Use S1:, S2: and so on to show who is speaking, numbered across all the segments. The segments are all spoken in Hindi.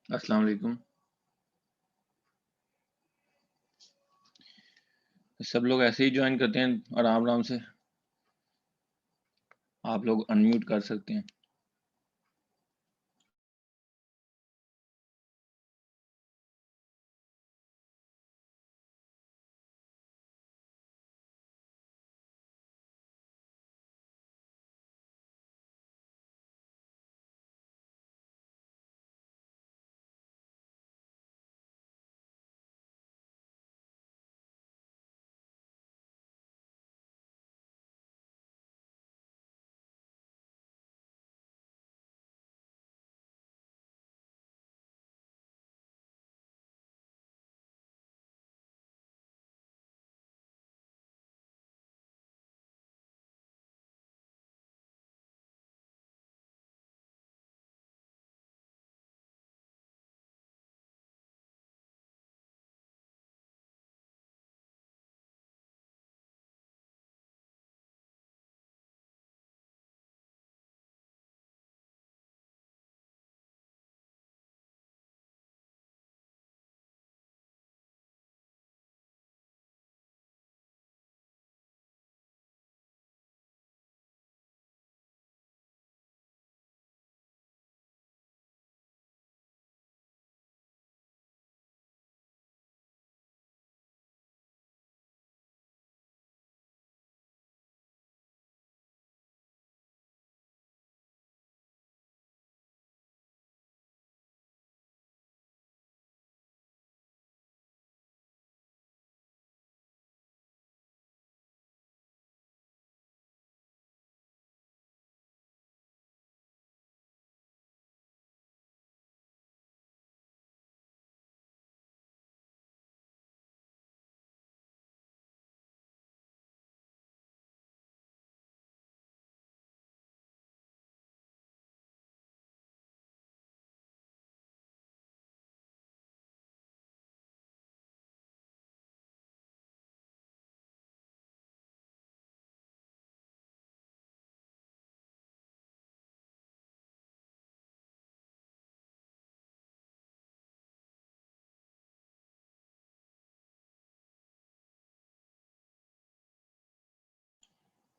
S1: अस्सलाम वालेकुम। सब लोग ऐसे ही ज्वाइन करते हैं आराम आराम से। आप लोग अनम्यूट कर सकते हैं।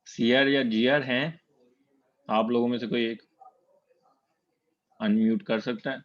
S1: सीआर या जीआर हैं? आप लोगों में से कोई एक अनम्यूट कर सकता है?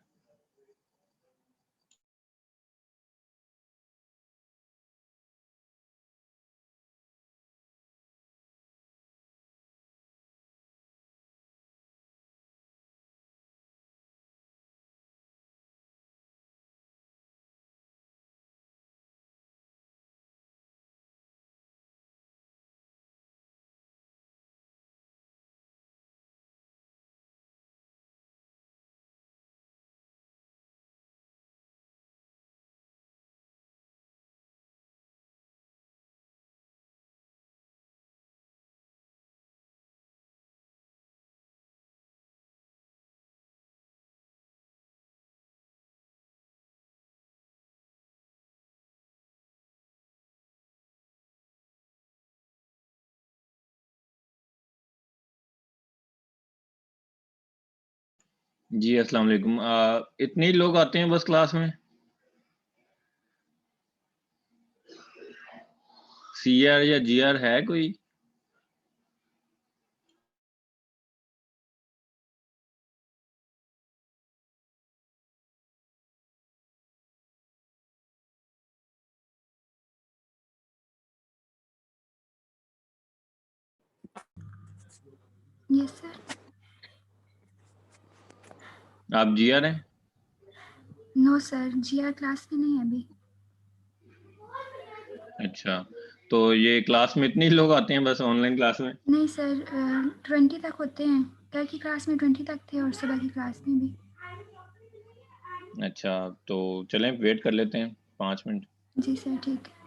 S1: जी अस्सलाम वालेकुम। इतने ही लोग आते हैं बस क्लास में? सीआर या जीआर है कोई?
S2: Yes sir.
S1: आप जीआर हैं?
S2: नो सर, जीआर क्लास में नहीं है अभी।
S1: अच्छा, तो ये क्लास में इतने ही लोग आते हैं बस ऑनलाइन क्लास में?
S2: नहीं सर, 20 तक होते हैं। कल की क्लास में 20 तक थे और सुबह की क्लास में भी।
S1: अच्छा, तो चलें वेट कर लेते हैं 5 मिनट।
S2: जी सर, ठीक है।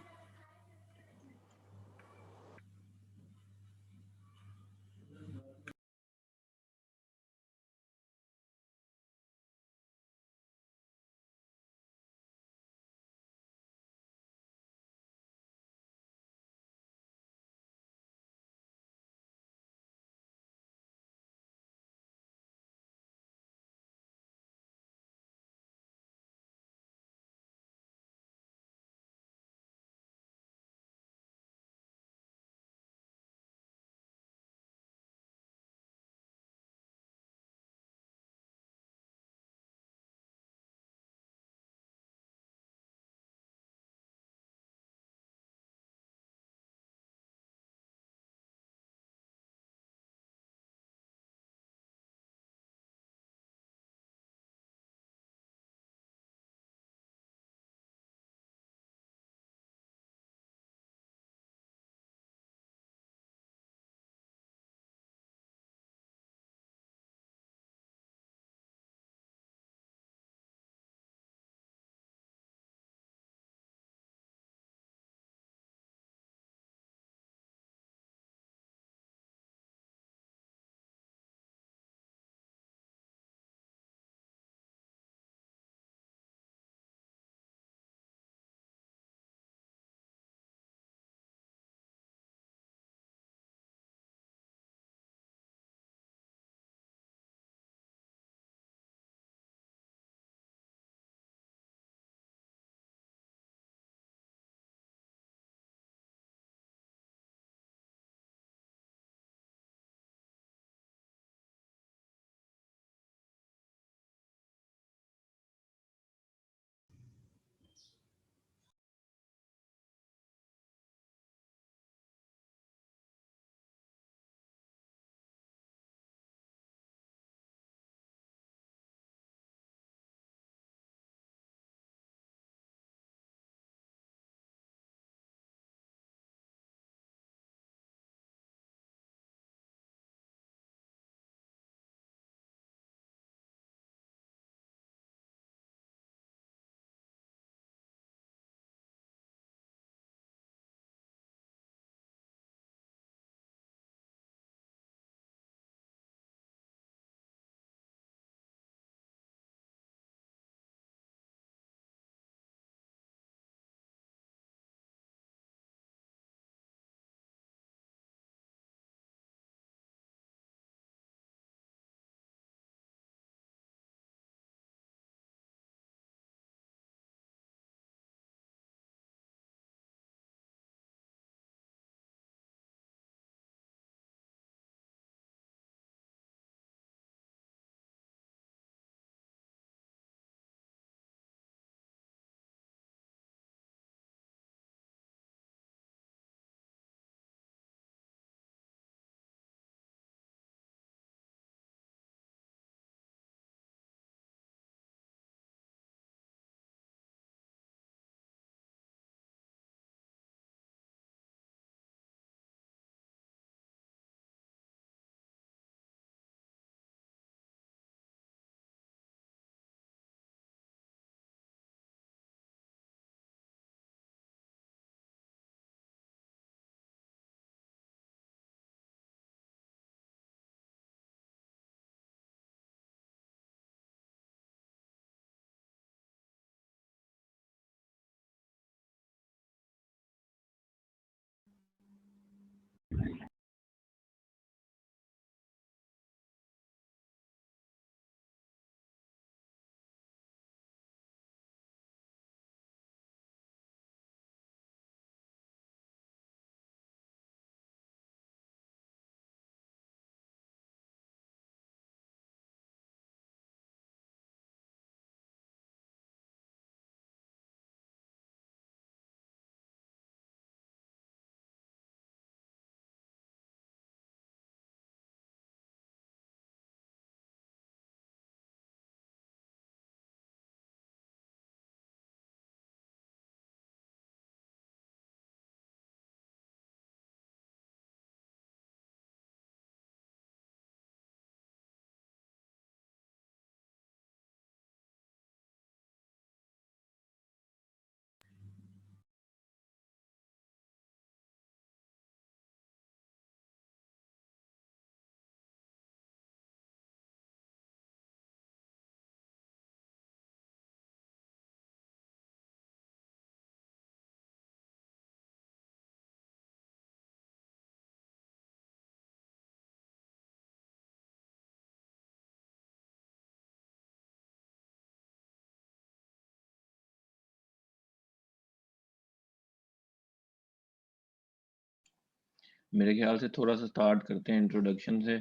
S1: मेरे ख्याल से थोड़ा सा स्टार्ट करते हैं इंट्रोडक्शन से,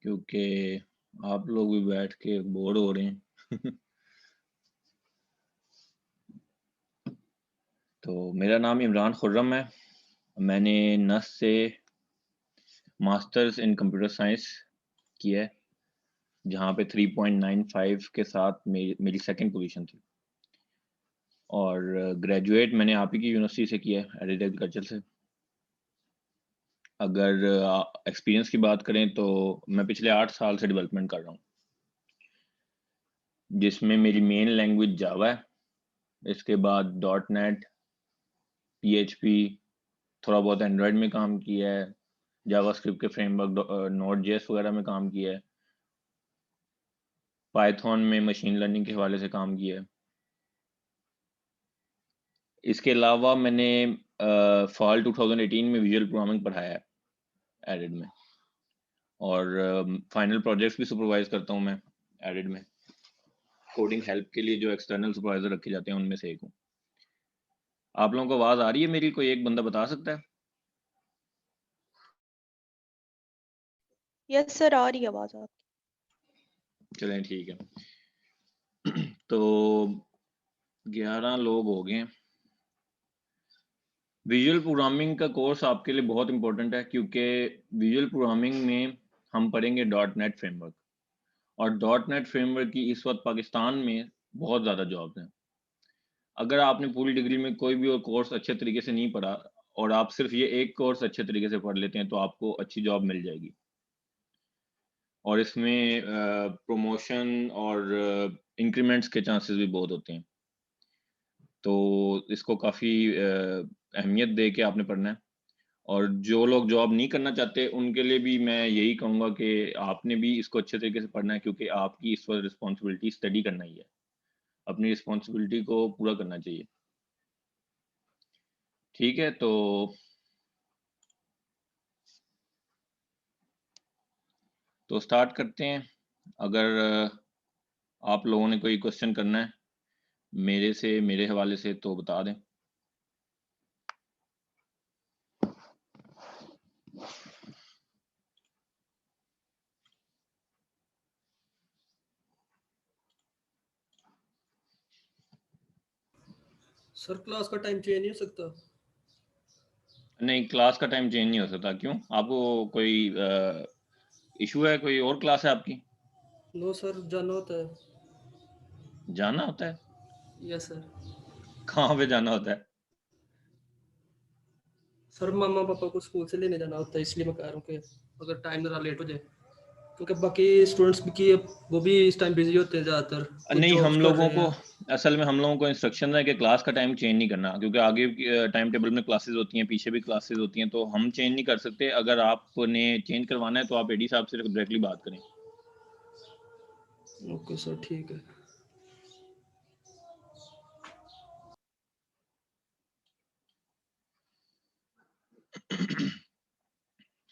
S1: क्योंकि आप लोग भी बैठ के बोर हो रहे हैं। तो मेरा नाम इमरान खुर्रम है। मैंने नस से मास्टर्स इन कंप्यूटर साइंस किया है, जहाँ पे 3.95 के साथ मेरी सेकंड पोजीशन थी। और ग्रेजुएट मैंने आप ही की यूनिवर्सिटी से किया है, एडिड एग्रीकल्चर से। अगर एक्सपीरियंस की बात करें तो मैं पिछले 8 साल से डेवलपमेंट कर रहा हूँ, जिसमें मेरी मेन लैंग्वेज जावा है, इसके बाद डॉट नेट, PHP, थोड़ा बहुत एंड्रॉयड में काम किया है, जावास्क्रिप्ट के फ्रेमवर्क नोड.js वगैरह में काम किया है, पाइथन में मशीन लर्निंग के हवाले से काम किया है। इसके अलावा मैंने फॉल 2018 में विजुअल प्रोग्रामिंग पढ़ाया है एडिड में, और फाइनल प्रोजेक्ट्स भी सुपरवाइज करता हूँ मैं एडिड में। कोडिंग हेल्प के लिए जो एक्सटर्नल सुपरवाइजर रखे जाते हैं उनमें से एक हूँ। आप लोगों को आवाज़ आ रही है मेरी? कोई एक बंदा बता सकता है?
S3: यस सर, आ रही आवाज आपकी।
S1: चलें ठीक है। तो 11 लोग हो गए। विजुअल प्रोग्रामिंग का कोर्स आपके लिए बहुत इंपॉर्टेंट है, क्योंकि विजुअल प्रोग्रामिंग में हम पढ़ेंगे डॉट नेट फ्रेमवर्क, और डॉट नेट फ्रेमवर्क की इस वक्त पाकिस्तान में बहुत ज़्यादा जॉब्स हैं। अगर आपने पूरी डिग्री में कोई भी और कोर्स अच्छे तरीके से नहीं पढ़ा, और आप सिर्फ ये एक कोर्स अच्छे तरीके से पढ़ लेते हैं, तो आपको अच्छी जॉब मिल जाएगी। और इसमें प्रमोशन और इंक्रीमेंट्स के चांसेस भी बहुत होते हैं। तो इसको काफ़ी अहमियत दे के आपने पढ़ना है। और जो लोग जॉब नहीं करना चाहते, उनके लिए भी मैं यही कहूँगा कि आपने भी इसको अच्छे तरीके से पढ़ना है, क्योंकि आपकी इस वक्त रिस्पॉन्सिबिलिटी स्टडी करना ही है। अपनी रिस्पॉन्सिबिलिटी को पूरा करना चाहिए। ठीक है, तो स्टार्ट करते हैं। अगर आप लोगों ने कोई क्वेश्चन करना है मेरे हवाले से, तो बता दें।
S4: सर क्लास का टाइम चेंज नहीं हो सकता?
S1: नहीं, क्लास का टाइम चेंज नहीं हो सकता। क्यों, आपको कोई इशू है? कोई और क्लास है आपकी?
S4: नो सर, जाना होता है।
S1: जाना होता है?
S4: Yes sir.
S1: कहाँ पे जाना होता है?
S4: सर मामा पापा को स्कूल से लेने जाना होता है, इसलिए मैं कह रहा हूँ कि अगर टाइम ज़रा लेट हो जाए, क्योंकि बाकी स्टूडेंट्स भी की वो भी इस टाइम बिजी होते हैं ज़्यादातर।
S1: नहीं, हम लोगों को असल में हम लोगों को इंस्ट्रक्शन है कि क्लास का टाइम चेंज नहीं करना, क्योंकि आगे टाइम टेबल में क्लासेस होती हैं, पीछे भी क्लासेस होती हैं, तो हम चेंज नहीं कर सकते। अगर आपने चेंज करवाना है तो आप एडी साहब से डायरेक्टली बात करें।
S4: ओके सर, ठीक है।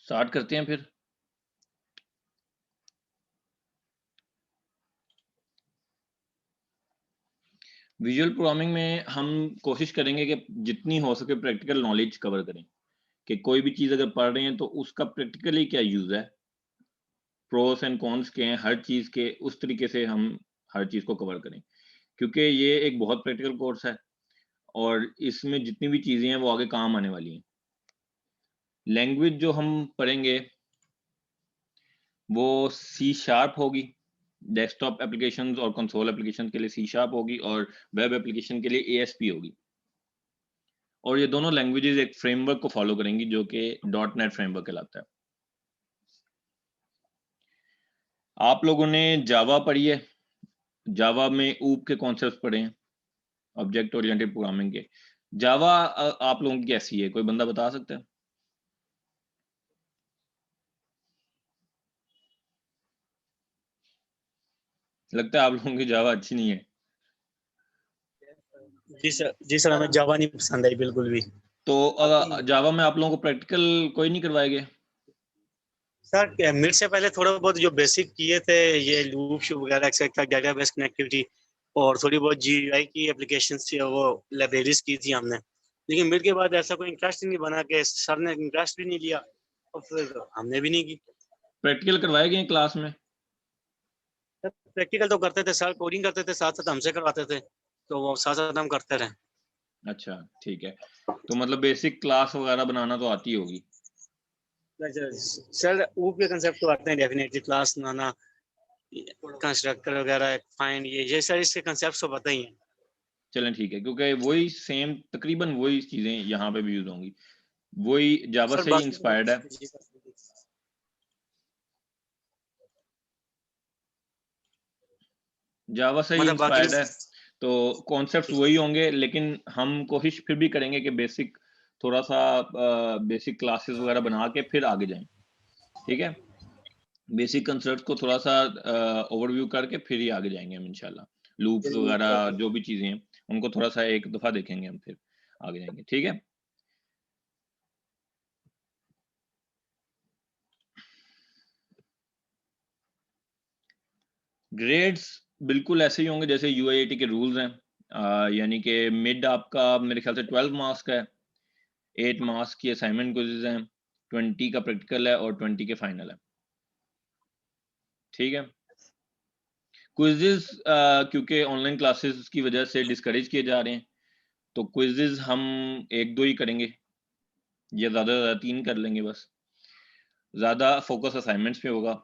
S1: स्टार्ट करते हैं फिर। विजुअल प्रोग्रामिंग में हम कोशिश करेंगे कि जितनी हो सके प्रैक्टिकल नॉलेज कवर करें, कि कोई भी चीज़ अगर पढ़ रहे हैं तो उसका प्रैक्टिकली क्या यूज़ है, प्रोस एंड कॉन्स के हैं हर चीज़ के, उस तरीके से हम हर चीज़ को कवर करें, क्योंकि ये एक बहुत प्रैक्टिकल कोर्स है और इसमें जितनी भी चीज़ें हैं वो आगे काम आने वाली हैं। लैंग्वेज जो हम पढ़ेंगे वो C# होगी, डेस्कटॉप एप्लीकेशंस और कंसोल एप्लीकेशन के लिए C# होगी, और वेब एप्लीकेशन के लिए ASP होगी। और ये दोनों लैंग्वेजेस एक फ्रेमवर्क को फॉलो करेंगी जो कि डॉट नेट फ्रेमवर्क कहलाता है। आप लोगों ने जावा पढ़ी है, जावा में ऊप के कॉन्सेप्ट्स पढ़े हैं, ऑब्जेक्ट ओरिएंटेड प्रोग्रामिंग के। जावा आप लोगों की कैसी है, कोई बंदा बता सकता है? लगता है आप लोगों की जावा अच्छी नहीं है।
S5: जी सर, हमें जावा नहीं पसंद आई बिल्कुल भी।
S1: तो जावा में आप लोगों को प्रैक्टिकल कोई नहीं करवाएंगे?
S5: सर मिड से पहले थोड़ा बहुत जो बेसिक किए थे, ये लूप वगैरह एक्सेट्रा, डेटाबेस कनेक्टिविटी और थोड़ी बहुत GUI की एप्लीकेशन थी, वो लाइब्रेरीज की थी हमने, लेकिन मिड के बाद ऐसा कोई इंटरेस्ट ही नहीं बना कि सर ने इंटरेस्ट भी नहीं लिया और फिर हमने भी नहीं की।
S1: प्रैक्टिकल करवाए गए क्लास में?
S5: प्रैक्टिकल तो करते थे सर, कोडिंग करते थे, साथ साथ हमसे करवाते थे, तो वो साथ साथ हम करते रहे।
S1: अच्छा ठीक है, तो मतलब बेसिक क्लास वगैरह बनाना तो आती होगी।
S5: सर ऊप के कंसेप्ट तो आते हैं डेफिनेटली, क्लास बनाना, कंस्ट्रक्टर वगैरह, फाइंड, ये सर इसके कंसेप्ट तो पता ही है।
S1: चलें ठीक है, क्योंकि वही सेम तकरीबन वही चीजें यहाँ पे भी यूज होंगी, वही जावा
S5: सर
S1: से ही
S5: बाकी
S1: इंस्पायर्ड है। जावा से ही
S5: मतलब बाकी
S1: इंस्पायर्ड है, तो कॉन्सेप्ट्स वही होंगे, लेकिन हम कोशिश फिर भी करेंगे कि बेसिक थोड़ा सा बेसिक क्लासेस वगैरह बना के फिर आगे जाएं। ठीक है, बेसिक कंसेप्ट्स को थोड़ा सा ओवरव्यू करके फिर ही आगे जाएंगे हम इंशाल्लाह। लूप्स वगैरह जो भी चीजें हैं उनको थोड़ा सा एक दफा देखेंगे हम, फिर आगे जाएंगे। ठीक है, ग्रेड्स बिल्कुल ऐसे ही होंगे जैसे यूआईटी के रूल्स हैं, यानी कि मिड आपका मेरे ख्याल से 12 मार्क्स का है, 8 मार्क्स की असाइनमेंट क्विज़ेस हैं, 20 का प्रैक्टिकल है और 20 के फाइनल है। ठीक है, क्विज़ेस क्योंकि ऑनलाइन क्लासेस की वजह से डिस्करेज किए जा रहे हैं, तो क्विज़ेस हम 1-2 ही करेंगे या ज़्यादा से ज़्यादा 3 कर लेंगे बस। ज़्यादा फोकस असाइनमेंट्स पे होगा,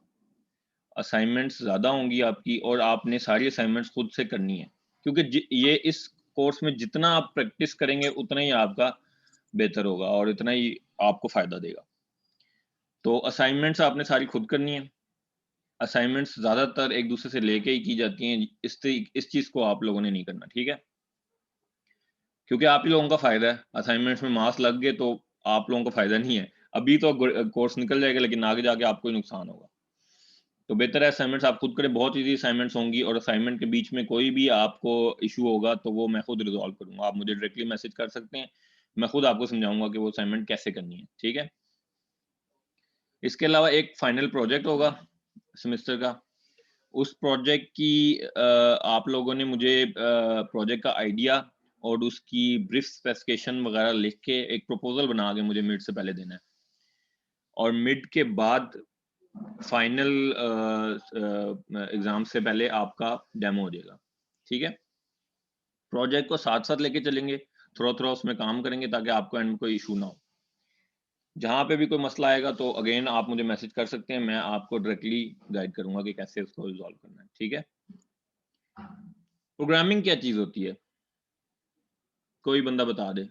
S1: असाइनमेंट्स ज़्यादा होंगी आपकी और आपने सारी असाइनमेंट्स खुद से करनी है, क्योंकि ये इस कोर्स में जितना आप प्रैक्टिस करेंगे उतना ही आपका बेहतर होगा और इतना ही आपको फ़ायदा देगा। तो असाइनमेंट्स आपने सारी खुद करनी है। असाइनमेंट्स ज़्यादातर एक दूसरे से लेके ही की जाती हैं, इस चीज़ को आप लोगों ने नहीं करना। ठीक है, क्योंकि आप ही लोगों का फ़ायदा है। असाइनमेंट्स में मार्क्स लग गए तो आप लोगों को फ़ायदा नहीं है, अभी तो कोर्स निकल जाएगा लेकिन आगे जाके आपको ही नुकसान होगा। तो बेहतर है असाइनमेंट्स आप खुद करें, बहुत ईजी असाइनमेंट्स होंगी और असाइनमेंट के बीच में कोई भी आपको इशू होगा तो वो मैं खुद रिजॉल्व करूंगा, आप मुझे डायरेक्टली मैसेज कर सकते हैं, मैं खुद आपको समझाऊंगा कि वो असाइनमेंट कैसे करनी है। ठीक है, इसके अलावा एक फाइनल प्रोजेक्ट होगा सेमेस्टर का, उस प्रोजेक्ट की आप लोगों ने मुझे प्रोजेक्ट का आइडिया और उसकी ब्रीफ स्पेसिफिकेशन वगैरह लिख के एक प्रपोजल बना के मुझे मिड से पहले देना है, और मिड के बाद फाइनल एग्जाम से पहले आपका डेमो हो जाएगा। ठीक है, प्रोजेक्ट को साथ साथ लेके चलेंगे, थोड़ा थोड़ा उसमें काम करेंगे ताकि आपको एंड में कोई इशू ना हो। जहाँ पे भी कोई मसला आएगा तो अगेन आप मुझे मैसेज कर सकते हैं, मैं आपको डायरेक्टली गाइड करूंगा कि कैसे उसको रिजॉल्व करना है। ठीक है, प्रोग्रामिंग क्या चीज होती है, कोई बंदा बता दे।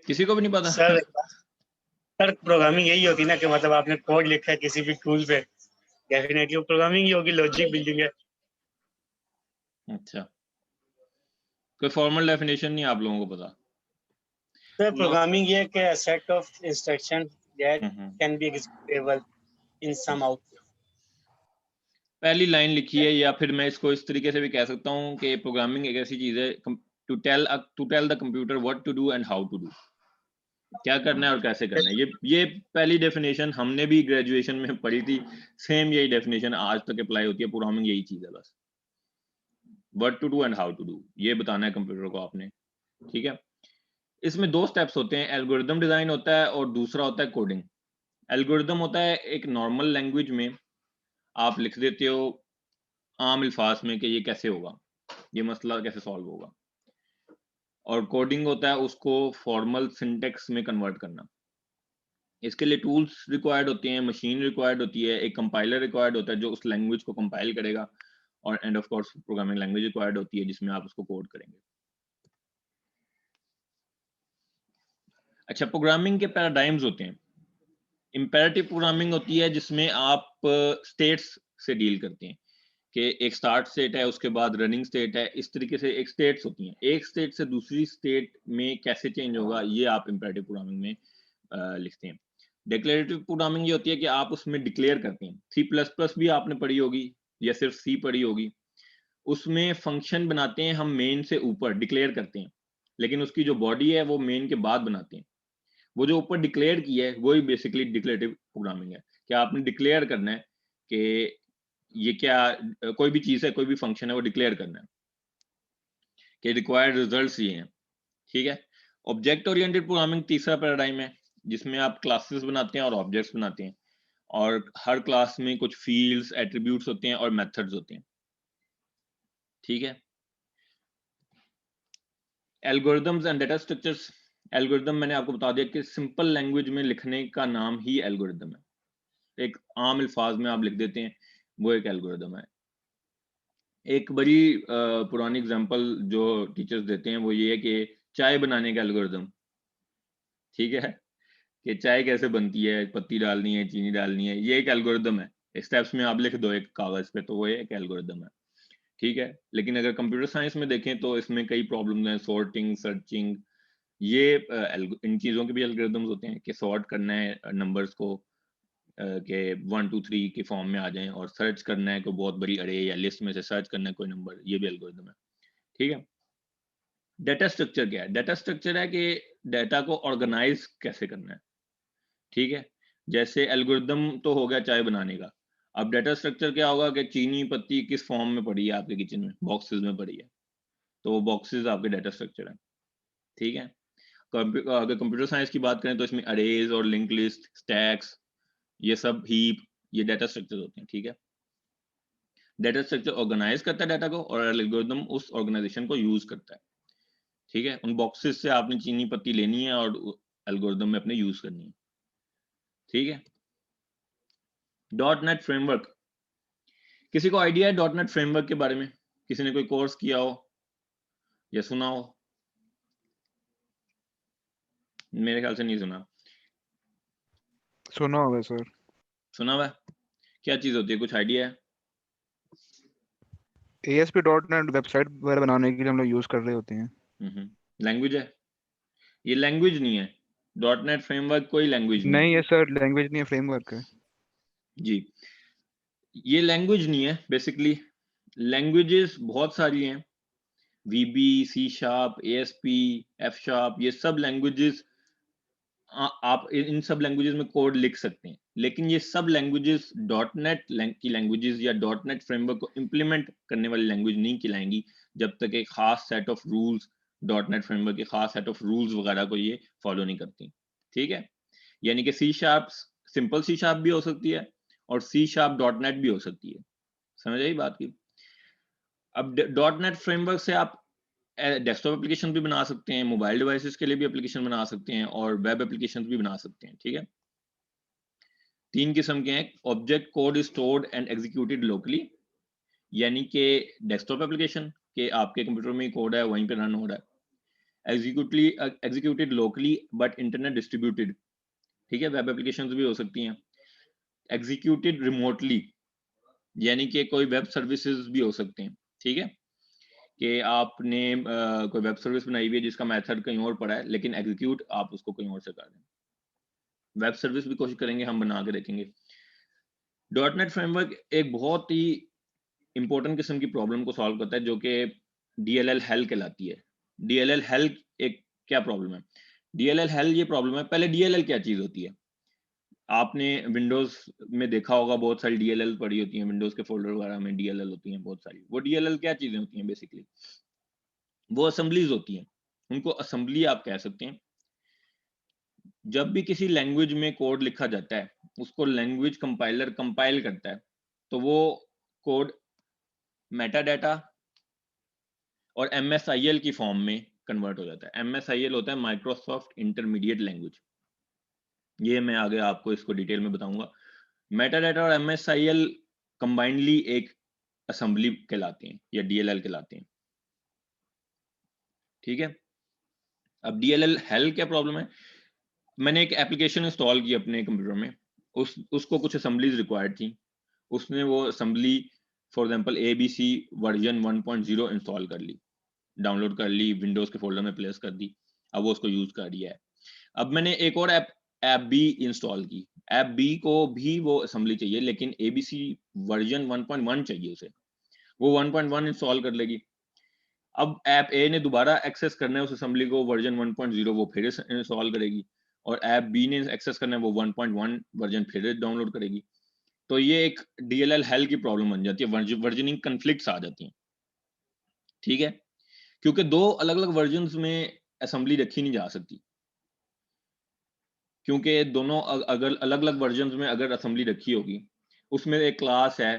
S1: किसी को भी नहीं पता?
S5: सर प्रोग्रामिंग यही होती है ना कि मतलब आपने कोड लिखा है किसी भी टूल पे, डेफिनेटली वो प्रोग्रामिंग ही होगी, लॉजिक बिल्डिंग है।
S1: अच्छा, कोई फॉर्मल डेफिनेशन नहीं आप लोगों को पता?
S5: सर प्रोग्रामिंग ये है कि set of instruction that can be executable in some output.
S1: पहली लाइन लिखी है, या फिर मैं इसको इस तरीके से भी कह सकता हूँ कि प्रोग्रामिंग एक ऐसी चीज है to tell the computer what to do and how to do, क्या करना है और कैसे करना है। ये पहली डेफिनेशन हमने भी ग्रेजुएशन में पढ़ी थी, सेम यही डेफिनेशन आज तक अप्लाई होती है। प्रोग्रामिंग यही चीज है बस, what to do and how to do, ये बताना है कंप्यूटर को आपने। ठीक है, इसमें 2 स्टेप्स होते हैं, एल्गोरिथम डिजाइन होता है और दूसरा होता है कोडिंग। एल्गोरिथम होता है एक नॉर्मल लैंग्वेज में आप लिख देते हो आम अल्फाज में कि ये कैसे होगा, ये मसला कैसे सॉल्व होगा, और कोडिंग होता है उसको फॉर्मल सिंटेक्स में कन्वर्ट करना। इसके लिए टूल्स रिक्वायर्ड होते हैं, मशीन रिक्वायर्ड होती है, एक कंपाइलर रिक्वायर्ड होता है जो उस लैंग्वेज को कंपाइल करेगा, और end of course programming language required होती है जिसमें आप उसको कोड करेंगे। अच्छा, प्रोग्रामिंग के पैराडाइम्स होते हैं। इंपेरेटिव प्रोग्रामिंग होती है जिसमें आप स्टेट्स से डील करते हैं कि एक स्टार्ट स्टेट है, उसके बाद रनिंग स्टेट है, इस तरीके से एक स्टेट्स होती हैं। एक स्टेट से दूसरी स्टेट में कैसे चेंज होगा ये आप इंपेरेटिव प्रोग्रामिंग में लिखते हैं। डिक्लेरेटिव प्रोग्रामिंग ये होती है कि आप उसमें डिक्लेयर करते हैं। C++ भी आपने पढ़ी होगी या सिर्फ सी पढ़ी होगी, उसमें फंक्शन बनाते हैं हम मेन से ऊपर डिक्लेयर करते हैं, लेकिन उसकी जो बॉडी है वो मेन के बाद बनाते हैं। वो जो ऊपर डिक्लेयर किया है वही बेसिकली डिक्लेरेटिव प्रोग्रामिंग है कि आपने डिक्लेयर करना है कि ये क्या कोई भी चीज है, कोई भी फंक्शन है, वो डिक्लेयर करना है कि रिक्वायर्ड रिजल्ट्स ये हैं, ठीक है। ऑब्जेक्ट ओरिएंटेड प्रोग्रामिंग तीसरा पैराडाइम है, जिसमें आप क्लासेस बनाते हैं और ऑब्जेक्ट्स बनाते हैं, और हर क्लास में कुछ फील्ड्स, एट्रीब्यूट्स होते हैं और मेथड्स होते हैं, ठीक है। Algorithms and data structures. Algorithm मैंने आपको बता दिया कि सिंपल लैंग्वेज में लिखने का नाम ही एल्गोरिथम है। एक आम अल्फाज में आप लिख देते हैं, वो एक एल्गोरिथम है। एक बड़ी पुरानी एग्जांपल जो टीचर्स देते हैं वो ये है कि चाय बनाने का एल्गोरिथम, ठीक है, कि चाय कैसे बनती है, पत्ती डालनी है, चीनी डालनी है, ये एक एल्गोरिथम है। स्टेप्स में आप लिख दो एक कागज पे, तो वो एक एल्गोरिथम है, ठीक है। लेकिन अगर कंप्यूटर साइंस में देखें तो इसमें कई प्रॉब्लम्स हैं, सॉर्टिंग, सर्चिंग, ये इन चीज़ों के भी एल्गोरिथम्स होते हैं कि सॉर्ट करना है नंबर्स को कि 1 2 3 के फॉर्म में आ जाएं, और सर्च करना है कोई बहुत बड़ी अरे या लिस्ट में से सर्च करना है कोई नंबर, ये भी एल्गोरिथम है, ठीक है। डेटा स्ट्रक्चर क्या है? डेटा स्ट्रक्चर है कि डेटा को ऑर्गेनाइज कैसे करना है, ठीक है। जैसे एल्गोरिथम तो हो गया चाय बनाने का, अब डेटा स्ट्रक्चर क्या होगा कि चीनी पत्ती किस फॉर्म में पड़ी है आपके किचन में, बॉक्सेस में पड़ी है, तो वो बॉक्सेस आपके डेटा स्ट्रक्चर है, ठीक है। अगर कंप्यूटर साइंस की बात करें तो इसमें अरेज और लिंक लिस्ट, स्टैक्स, ये सब हीप, ये डेटा स्ट्रक्चर होते हैं, ठीक है। डेटा स्ट्रक्चर ऑर्गेनाइज करता है डाटा को, और एल्गोरिथम उस ऑर्गेनाइजेशन को यूज करता है, ठीक है। उन बॉक्सेस से आपने चीनी पत्ती लेनी है और एल्गोरिथम में अपने यूज करनी है, ठीक है। डॉट नेट फ्रेमवर्क, किसी को आइडिया है डॉट नेट फ्रेमवर्क के बारे में? किसी ने कोई कोर्स किया हो या सुना हो? मेरे ख्याल से नहीं सुना।
S6: सुना होगा सर।
S1: सुना हुआ है? क्या चीज होती है, कुछ आइडिया है?
S6: ASP.NET वेबसाइट वगैरह बनाने के लिए हम लोग यूज कर रहे होते हैं।
S1: लैंग्वेज है? ये लैंग्वेज नहीं है, डॉट नेट फ्रेमवर्क कोई लैंग्वेज नहीं
S6: नहीं
S1: है
S6: है सर, लैंग्वेज नहीं है, फ्रेमवर्क है
S1: जी। ये लैंग्वेज नहीं है, बेसिकली लैंग्वेजेस बहुत सारी हैं, VB, C#, ASP, F#, ये सब लैंग्वेजेस, आप इन सब लैंग्वेजेस में कोड लिख सकते हैं, लेकिन ये सब लैंग्वेजेस डॉट नेट की लैंग्वेजेस या डॉट नेट फ्रेमवर्क को इम्प्लीमेंट करने वाली लैंग्वेज नहीं कहलाएंगी, जब तक एक खास set of rules, dot net framework के खास सेट ऑफ रूल्स वगैरह को ये फॉलो नहीं करती, ठीक है। यानी कि C# सिंपल C# भी हो सकती है और C#.NET भी हो सकती है, समझ आई बात की? अब डॉट नेट फ्रेमवर्क से आप डेस्कटॉप एप्लीकेशन भी बना सकते हैं, मोबाइल डिवाइसेस के लिए भी एप्लीकेशन बना सकते हैं, और वेब एप्लीकेशन भी बना सकते हैं, ठीक है। 3 किस्म के हैं, object code is stored and executed locally, यानी कि डेस्कटॉप एप्लीकेशन के आपके कंप्यूटर में कोड है वहीं पे रन हो रहा है, executed locally but internet distributed, ठीक है। वेब एप्लीकेशन भी हो सकती हैं। एग्जीक्यूटेड रिमोटली, यानी कि कोई वेब सर्विसेज भी हो सकते हैं, ठीक है, कि आपने कोई वेब सर्विस बनाई हुई है जिसका मेथड कहीं और पड़ा है, लेकिन एग्जीक्यूट आप उसको कहीं और से कर दें। वेब सर्विस भी कोशिश करेंगे हम बना के देखेंगे। डॉट नेट फ्रेमवर्क एक बहुत ही इंपॉर्टेंट किस्म की प्रॉब्लम को सॉल्व करता है, जो कि DLL हेल कहलाती है। DLL हेल एक क्या प्रॉब्लम है? DLL हेल ये प्रॉब्लम है, पहले DLL क्या चीज होती है? आपने विंडोज में देखा होगा बहुत सारी DLL पड़ी होती हैं, विंडोज के फोल्डर वगैरह में DLL होती हैं बहुत सारी। वो DLL क्या चीजें होती हैं? बेसिकली वो असेंबलीज होती हैं, उनको असेंबली आप कह सकते हैं। जब भी किसी लैंग्वेज में कोड लिखा जाता है, उसको लैंग्वेज कंपाइलर कंपाइल करता है, तो वो कोड मेटा डाटा और MSIL की फॉर्म में कन्वर्ट हो जाता है। MSIL होता है माइक्रोसॉफ्ट इंटरमीडिएट लैंग्वेज, ये मैं आगे आपको इसको डिटेल में बताऊंगा। मेटा डाटा और MSIL कंबाइंडली एक असेंबली कहलाते हैं या DLL कहलाते हैं, ठीक है। अब DLL हेल क्या प्रॉब्लम है? मैंने एक एप्लीकेशन इंस्टॉल की अपने कंप्यूटर में, उसको कुछ असेंबलीज रिक्वायर्ड थी, उसने वो assembly for example ABC version 1.0 install कर ली, डाउनलोड कर ली, विंडोज के फोल्डर में प्लेस कर दी, अब वो उसको यूज कर दिया है। अब मैंने एक और ऐप B इंस्टॉल की, ऐप B को भी वो असेंबली चाहिए, लेकिन ABC वर्जन 1.1 चाहिए उसे, वो 1.1 इंस्टॉल कर लेगी। अब ऐप A ने दोबारा एक्सेस करना है उस असेंबली को वर्जन 1.0, वो फिर इंस्टॉल करेगी, और ऐप B ने एक्सेस करना है वो 1.1 वर्जन फिर डाउनलोड करेगी। तो ये एक DLL हेल की प्रॉब्लम बन जाती है, वर्जनिंग कन्फ्लिक्ट्स आ जाती हैं, ठीक है, क्योंकि दो अलग अलग वर्जन्स में असेंबली रखी नहीं जा सकती, क्योंकि दोनों अगर अलग अलग वर्जन्स में अगर असेंबली रखी होगी, उसमें एक क्लास है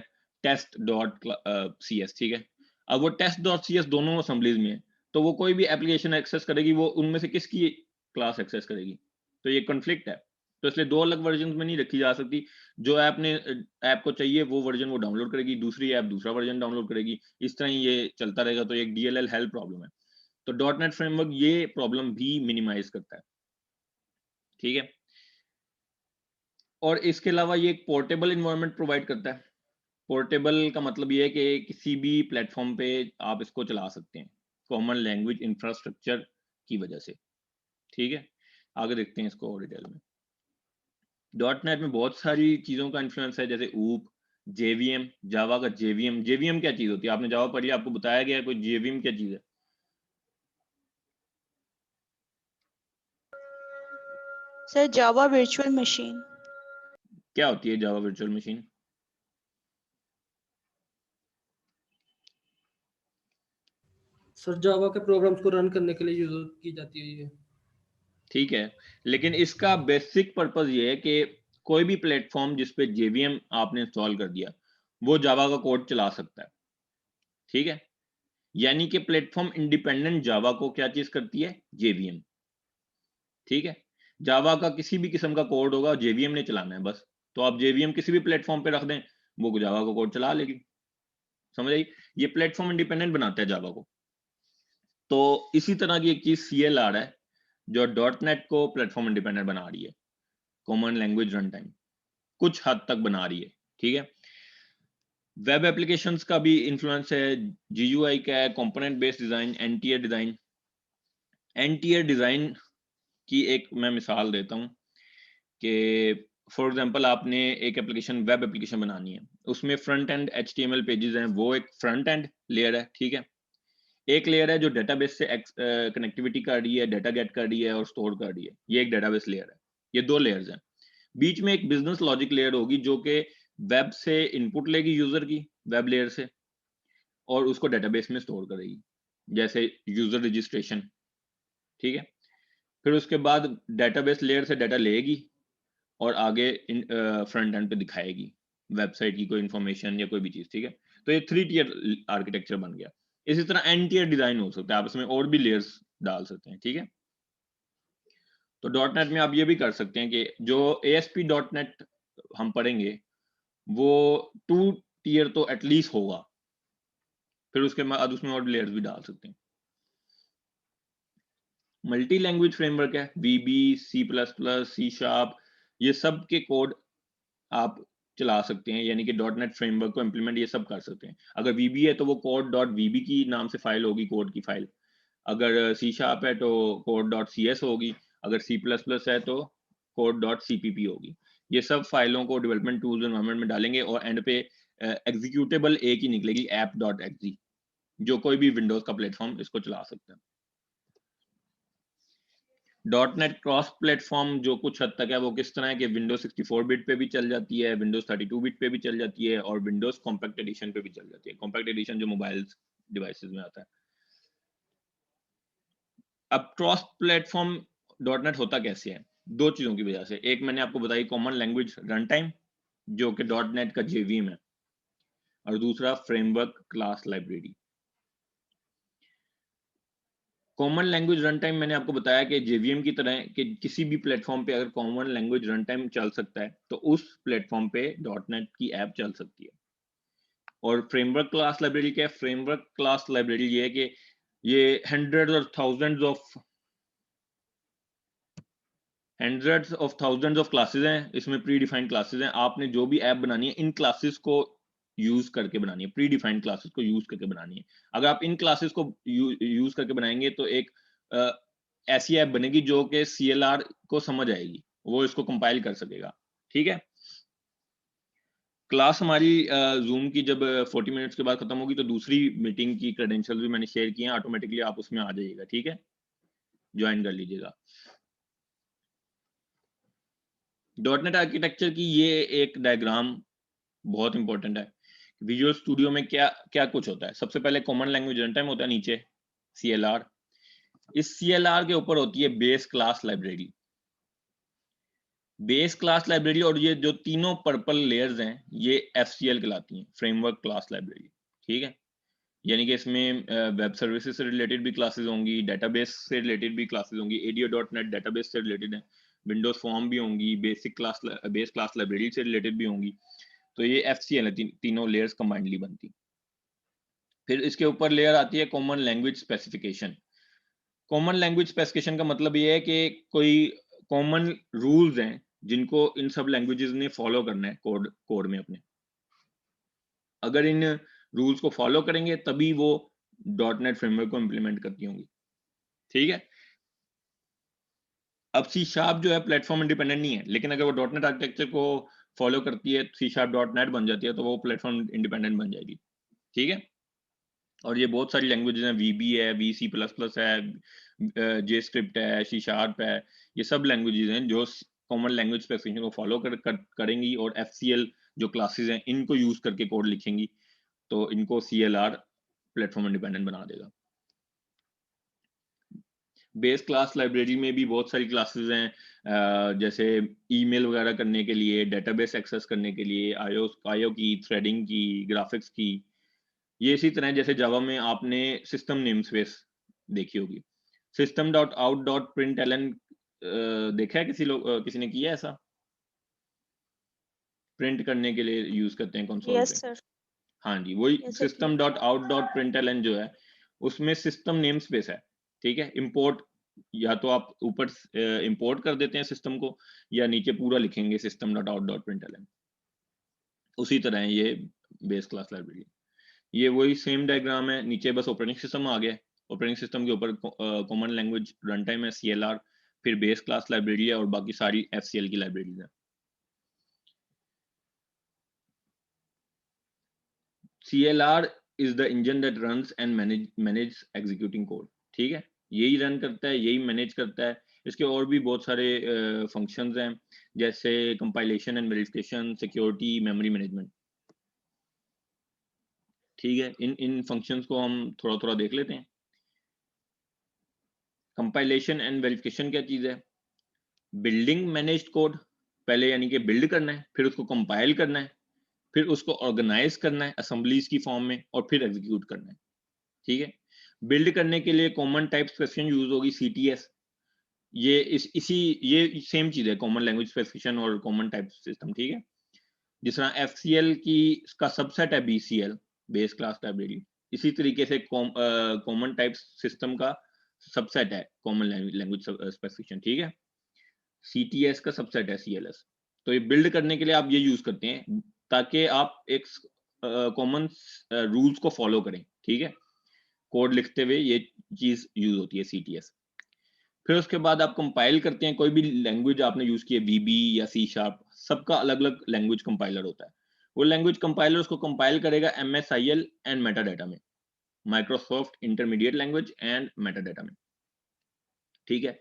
S1: test.cs, ठीक है। अब वो test.cs दोनों असेंबलीज में है, तो वो कोई भी एप्लीकेशन एक्सेस करेगी, वो उनमें से किसकी क्लास एक्सेस करेगी, तो ये कॉन्फ्लिक्ट है। तो इसलिए दो अलग वर्जन में नहीं रखी जा सकती। जो ऐप को चाहिए वो वर्जन वो डाउनलोड करेगी, दूसरी ऐप दूसरा वर्जन डाउनलोड करेगी, इस तरह ही ये चलता रहेगा। तो एक DLL हेल प्रॉब्लम है। तो .NET फ्रेमवर्क ये प्रॉब्लम भी मिनिमाइज करता है, ठीक है। और इसके अलावा ये एक पोर्टेबल इन्वायरमेंट प्रोवाइड करता है। पोर्टेबल का मतलब ये है कि किसी भी प्लेटफॉर्म पे आप इसको चला सकते हैं, कॉमन लैंग्वेज इंफ्रास्ट्रक्चर की वजह से, ठीक है। आगे देखते हैं इसको और डिटेल में। .NET में बहुत सारी चीज़ों का इन्फ्लुएंस है, जैसे ऊप, JVM, जावा का JVM क्या चीज़ होती है? आपने जावा पढ़ी, आपको बताया गया है कोई JVM क्या चीज़ है?
S3: Sir Java virtual machine.
S1: क्या होती है Java virtual machine?
S4: Sir Java के प्रोग्राम्स को रन करने के लिए यूज की जाती है ये।
S1: ठीक है, लेकिन इसका बेसिक पर्पस ये है कि कोई भी प्लेटफॉर्म जिस पे JVM आपने इंस्टॉल कर दिया, वो जावा का कोड चला सकता है, ठीक है। यानी कि प्लेटफॉर्म इंडिपेंडेंट जावा को क्या चीज करती है? JVM, ठीक है। जावा का किसी भी किस्म का कोड होगा, JVM ने चलाना है बस। तो आप JVM किसी भी प्लेटफॉर्म पे रख दें, वो जावा का कोड चला लेगी। समझ आई? ये प्लेटफॉर्म इंडिपेंडेंट बनाता है जावा को। तो इसी तरह की एक चीज CLR है जो .NET को प्लेटफॉर्म इंडिपेंडेंट बना रही है, कॉमन लैंग्वेज रन टाइम, कुछ हद तक बना रही है, ठीक है। वेब एप्लीकेशंस का भी इन्फ्लुएंस है, GUI का है, component based design, entire design. Entire design की एक मैं मिसाल देता हूं कि फॉर एग्जांपल आपने एक एप्लीकेशन, वेब एप्लीकेशन बनानी है, उसमें फ्रंट एंड HTML पेजेस हैं, वो एक फ्रंट एंड लेयर है, ठीक है। एक लेयर है जो डेटाबेस से कनेक्टिविटी कर रही है, डाटा गेट कर रही है और स्टोर कर रही है, ये एक डेटाबेस लेयर है। ये दो लेयर्स हैं। बीच में एक बिजनेस लॉजिक लेयर होगी जो कि वेब से इनपुट लेगी यूजर की, वेब लेयर से, और उसको डेटाबेस में स्टोर करेगी, जैसे यूजर रजिस्ट्रेशन, ठीक है। फिर उसके बाद डेटाबेस लेयर से डाटा लेगी और आगे फ्रंट एंड पे दिखाएगी वेबसाइट की कोई इंफॉर्मेशन या कोई भी चीज, ठीक है। तो ये 3 टियर आर्किटेक्चर बन गया। इसी तरह एन टियर डिजाइन हो सकता है, आप इसमें और भी लेयर्स डाल सकते हैं, ठीक है। तो .NET में आप ये भी कर सकते हैं कि जो ASP.NET हम पढ़ेंगे वो 2 टियर तो एटलीस्ट होगा, फिर उसके बाद उसमें और लेयर्स भी डाल सकते हैं। मल्टी लैंग्वेज फ्रेमवर्क है, VB, C++, C#, ये सब के कोड आप चला सकते हैं, यानी कि .NET फ्रेमवर्क को इम्प्लीमेंट ये सब कर सकते हैं। अगर VB है तो वो code.VB की नाम से फाइल होगी, कोड की फाइल। अगर C# है तो code.CS होगी, अगर C++ है तो code.CPP होगी। ये सब फाइलों को डेवलपमेंट टूल्स एनवायरनमेंट में डालेंगे और एंड पे एग्जीक्यूटेबल एक ही निकलेगी, app.exe, जो कोई भी विंडोज का प्लेटफॉर्म इसको चला सकता है। .NET क्रॉस प्लेटफॉर्म जो कुछ हद तक है वो किस तरह है कि विंडोज 64 बिट पे भी चल जाती है, विंडोज 32 बिट पे भी चल जाती है और विंडोज कॉम्पैक्ट एडिशन पे भी चल जाती है। कॉम्पैक्ट एडिशन जो मोबाइल डिवाइसेस में आता है। अब क्रॉस प्लेटफॉर्म .NET होता कैसे है? दो चीजों की वजह से। एक मैंने आपको बताई कॉमन लैंग्वेज रन टाइम जो कि .NET का JVM है, और दूसरा framework class library. Common language run time मैंने आपको बताया कि JVM की तरह कि किसी भी प्लेटफॉर्म पे अगर कॉमन लैंग्वेज रन टाइम चल सकता है तो उस प्लेटफॉर्म पे .NET की ऐप चल सकती है। और फ्रेमवर्क क्लास लाइब्रेरी क्या है? फ्रेमवर्क क्लास लाइब्रेरी ये है कि ये hundreds of thousands of classes हैं, इसमें प्री डिफाइंड क्लासेस हैं। आपने जो भी ऐप बनानी है इन क्लासेस को यूज करके बनानी है, प्री डिफाइंड क्लासेस को यूज करके बनानी है। अगर आप इन क्लासेस को यूज करके बनाएंगे तो एक ऐसी ऐप बनेगी जो कि CLR को समझ आएगी, वो इसको कंपाइल कर सकेगा, ठीक है। क्लास हमारी जूम की जब 40 मिनट्स के बाद खत्म होगी तो दूसरी मीटिंग की क्रेडेंशियल भी मैंने शेयर किए हैं, ऑटोमेटिकली आप उसमें आ जाइएगा, ठीक है, ज्वाइन कर लीजिएगा। .NET आर्किटेक्चर की ये एक डायग्राम बहुत इंपॉर्टेंट है। विजुअल स्टूडियो में क्या क्या कुछ होता है? सबसे पहले कॉमन लैंग्वेज रन टाइम होता है नीचे, CLR। इस CLR के ऊपर होती है base class library. Base class library और ये जो तीनों पर्पल लेयर्स हैं, ये FCL कहलाती हैं, फ्रेमवर्क क्लास लाइब्रेरी। ठीक है, यानी कि इसमें वेब सर्विसेज से रिलेटेड भी क्लासेस होंगी, डेटाबेस से रिलेटेड भी क्लासेस होंगी, ADO.NET डेटाबेस से रिलेटेड है, विंडोज फॉर्म भी होंगी, बेस क्लास लाइब्रेरी से रिलेटेड भी होंगी। तो ये FCL है, तीनों लेयर्स कंबाइंडली बनती। फिर इसके ऊपर लेयर आती है common language specification. Common language specification का मतलब ये है कि कोई कॉमन रूल्स हैं जिनको इन सब लैंग्वेजेस ने फॉलो करना है कोड में अपने। अगर इन रूल्स को फॉलो करेंगे तभी वो .NET फ्रेमवर्क को इम्प्लीमेंट करती होंगी। ठीक है, अब C# जो है प्लेटफॉर्म इंडिपेंडेंट नहीं है, लेकिन अगर वो .NET आर्किटेक्चर को फॉलो करती है, C#.NET बन जाती है, तो वो प्लेटफॉर्म इंडिपेंडेंट बन जाएगी। ठीक है, और ये बहुत सारी लैंग्वेजेस हैं, VB है, VC++ है, JScript है, C# है, ये सब लैंग्वेजेस हैं जो कॉमन लैंग्वेज स्पेसिफिकेशन को फॉलो करेंगी और FCL जो क्लासेस हैं इनको यूज करके कोड लिखेंगी, तो इनको CLR प्लेटफॉर्म इंडिपेंडेंट बना देगा। बेस क्लास लाइब्रेरी में भी बहुत सारी क्लासेस हैं, जैसे ईमेल वगैरह करने के लिए, डेटाबेस एक्सेस करने के लिए, IO की, थ्रेडिंग की, ग्राफिक्स की। ये इसी तरह जैसे जावा में आपने सिस्टम नेमस्पेस देखी होगी, system.out.println देखा है किसी ने किया है ऐसा? प्रिंट करने के लिए यूज करते हैं कंसोल
S3: यस
S1: पे।
S3: सर,
S1: हाँ जी, वही
S3: यस सर।
S1: system.out.println जो है उसमें सिस्टम नेम स्पेस है। ठीक है, इंपोर्ट या तो आप ऊपर इंपोर्ट कर देते हैं सिस्टम को, या नीचे पूरा लिखेंगे system.out.println। उसी तरह ये बेस क्लास लाइब्रेरी, ये वही सेम डायग्राम है। नीचे बस ऑपरेटिंग सिस्टम आ गया, ऑपरेटिंग सिस्टम के ऊपर कॉमन लैंग्वेज रन टाइम है CLR, फिर बेस क्लास लाइब्रेरी है और बाकी सारी FCL की लाइब्रेरीज है। CLR is the engine that runs and manage executing code। ठीक है, यही रन करता है, यही मैनेज करता है। इसके और भी बहुत सारे फंक्शंस हैं, जैसे compilation and verification, security, memory management. ठीक है, इन फंक्शंस को हम थोड़ा थोड़ा देख लेते हैं। कंपाइलेशन एंड वेरिफिकेशन क्या चीज है? बिल्डिंग मैनेज्ड कोड, पहले यानी कि बिल्ड करना है, फिर उसको कंपाइल करना है, फिर उसको ऑर्गेनाइज करना है असेंबलीज की फॉर्म में, और फिर एग्जीक्यूट करना है। ठीक है, बिल्ड करने के लिए कॉमन टाइप स्पेसिफिकेशन यूज होगी, CTS। ये सेम चीज है, कॉमन लैंग्वेज स्पेसिफिकेशन और कॉमन टाइप सिस्टम। ठीक है, जिस तरह FCL की का सबसेट है BCL, बेस क्लास लाइब्रेरी, इसी तरीके से कॉमन टाइप सिस्टम का सबसेट है कॉमन लैंग्वेज स्पेसिफिकेशन। ठीक है, CTS का सबसेट है CLS। तो ये बिल्ड करने के लिए आप ये यूज करते हैं ताकि आप एक कॉमन रूल्स को फॉलो करें। ठीक है, कोड लिखते हुए ये चीज यूज होती है CTS। फिर उसके बाद आप कंपाइल करते हैं, कोई भी लैंग्वेज आपने यूज की है, VB या C#, सबका अलग अलग लैंग्वेज कंपाइलर होता है। वो लैंग्वेज कंपाइलर उसको कंपाइल करेगा MSIL एंड मेटाडाटा में, Microsoft intermediate language and metadata में। ठीक है,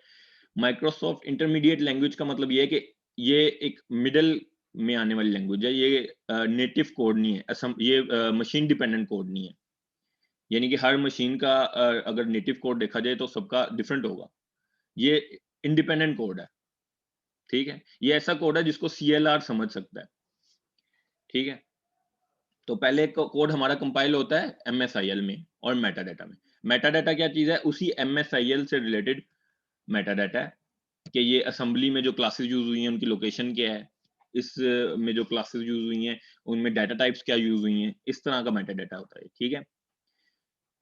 S1: माइक्रोसॉफ्ट इंटरमीडिएट लैंग्वेज का मतलब ये है कि ये एक मिडल में आने वाली लैंग्वेज है, ये नेटिव कोड नहीं है, ये मशीन डिपेंडेंट कोड नहीं है। यानी कि हर मशीन का अगर नेटिव कोड देखा जाए तो सबका डिफरेंट होगा, ये इंडिपेंडेंट कोड है। ठीक है, ये ऐसा कोड है जिसको CLR समझ सकता है। ठीक है, तो पहले कोड हमारा कंपाइल होता है MSIL में और मेटाडाटा में। मेटाडाटा क्या चीज है? उसी MSIL से रिलेटेड मेटाडाटा है कि ये असेंबली में जो क्लासेस यूज हुई हैं उनकी लोकेशन क्या है, इस में जो क्लासेस यूज हुई हैं उनमें डाटा टाइप्स क्या यूज हुई हैं, इस तरह का मेटाडाटा होता है। ठीक है,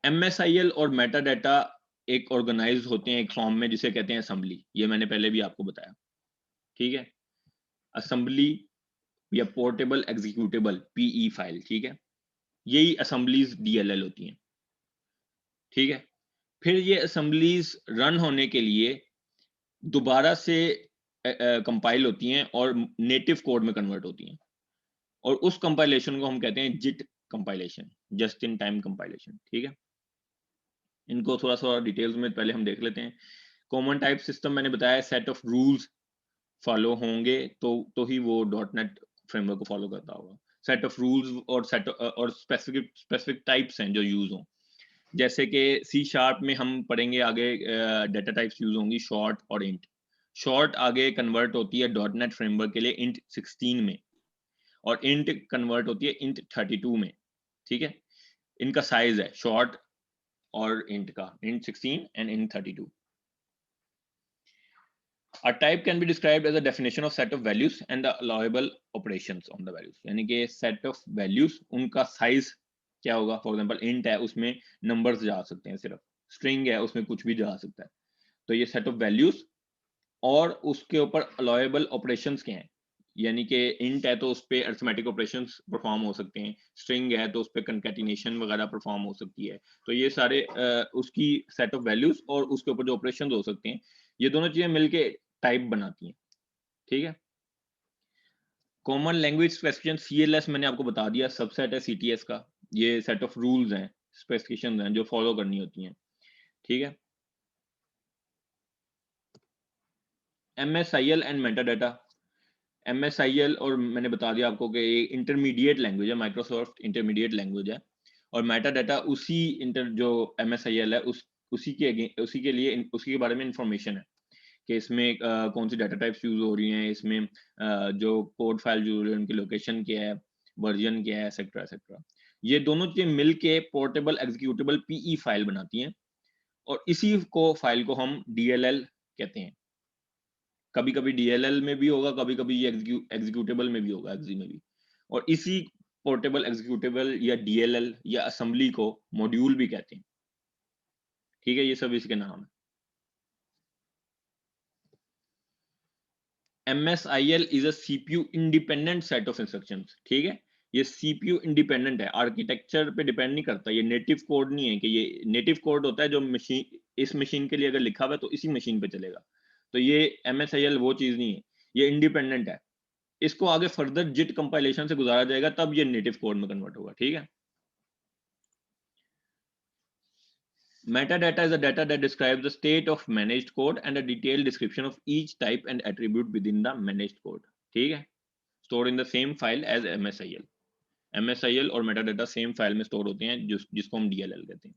S1: MSIL और मेटाडाटा एक ऑर्गेनाइज होते हैं एक फॉर्म में जिसे कहते हैं असेंबली। ये मैंने पहले भी आपको बताया। ठीक है, असेंबली या पोर्टेबल एग्जीक्यूटेबल PE फाइल। ठीक है, यही असेंबलीज DLL होती हैं। ठीक है, फिर ये असेंबलीज रन होने के लिए दोबारा से कंपाइल होती हैं और नेटिव कोड में कन्वर्ट होती हैं, और उस कंपाइलेशन को हम कहते हैं JIT compilation, just in time compilation. ठीक है, इनको थोड़ा सा डिटेल्स में पहले हम देख लेते हैं। कॉमन टाइप सिस्टम मैंने बताया, सेट ऑफ रूल्स फॉलो होंगे तो ही वो .NET फ्रेमवर्क को फॉलो करता होगा। सेट ऑफ रूल्स और सेट और स्पेसिफिक टाइप्स हैं जो यूज हों। जैसे कि C# में हम पढ़ेंगे आगे डेटा टाइप्स यूज होंगी शॉर्ट और इंट। शॉर्ट आगे कन्वर्ट होती है .NET फ्रेमवर्क के लिए int 16 में, और इंट कन्वर्ट होती है int 32 में। ठीक है, इनका साइज है शॉर्ट और इंट का, int 16 and int 32. A type can be described as a definition of set of values and the allowable operations on the values. यानी कि set of values उनका size क्या होगा? For example, int है, उसमें numbers जा सकते हैं सिर्फ, string है, उसमें कुछ भी जा सकता है। तो ये set of values और उसके ऊपर allowable operations क्या हैं? यानी कि int है तो उस पे arithmetic operations perform हो सकते हैं, string है तो उस पे concatenation वगैरह perform हो सकती है। तो ये सारे उसकी set of values और उसके ऊपर जो operations हो सकते हैं, ये दोनों चीजें मिलके टाइप बनाती हैं। ठीक है, कॉमन लैंग्वेज स्पेसिफिकेशन CLS मैंने आपको बता दिया, सबसेट है CTS का। ये सेट ऑफ रूल्स हैं, स्पेसिफिकेशंस हैं जो फॉलो करनी होती हैं। ठीक है, MSIL एंड मेटाडाटा। MSIL और मैंने बता दिया आपको कि ये इंटरमीडिएट लैंग्वेज है, माइक्रोसॉफ्ट इंटरमीडिएट लैंग्वेज है, और मेटाडाटा उसी जो MSIL है उसी के लिए उसी के बारे में इंफॉर्मेशन है कि इसमें कौन सी डाटा टाइप्स यूज हो रही हैं, इसमें जो कोड फाइल यूज हो रही है उनकी लोकेशन क्या है, वर्जन क्या है, एक्सेट्रा एक्सेट्रा। ये दोनों चीजें मिलके पोर्टेबल एग्जीक्यूटेबल PE फाइल बनाती हैं, और इसी को फाइल को हम DLL कहते हैं। कभी कभी DLL में भी होगा, कभी कभी ये एग्जीक्यूटेबल में भी होगा, एक्जी में भी। और इसी पोर्टेबल एग्जीक्यूटेबल या DLL या असेंबली को मॉड्यूल भी कहते हैं। ठीक है, ये सब इसके नाम है। MSIL is a CPU independent set of instructions। ठीक है, ये CPU इंडिपेंडेंट है, आर्किटेक्चर पे डिपेंड नहीं करता। ये नेटिव कोड नहीं है कि ये नेटिव कोड होता है जो मशीन, इस मशीन के लिए अगर लिखा हुआ है तो इसी मशीन पे चलेगा। तो ये MSIL वो चीज नहीं है, ये इंडिपेंडेंट है। इसको आगे फर्दर JIT कंपाइलेशन से गुजारा जाएगा, तब ये नेटिव कोड में कन्वर्ट होगा। ठीक है, metadata is a data that describes the state of managed code and a detailed description of each type and attribute within the managed code। ठीक है, stored in the same file as MSIL। MSIL और metadata सेम फाइल में स्टोर होते हैं, जिसको हम DLL कहते हैं।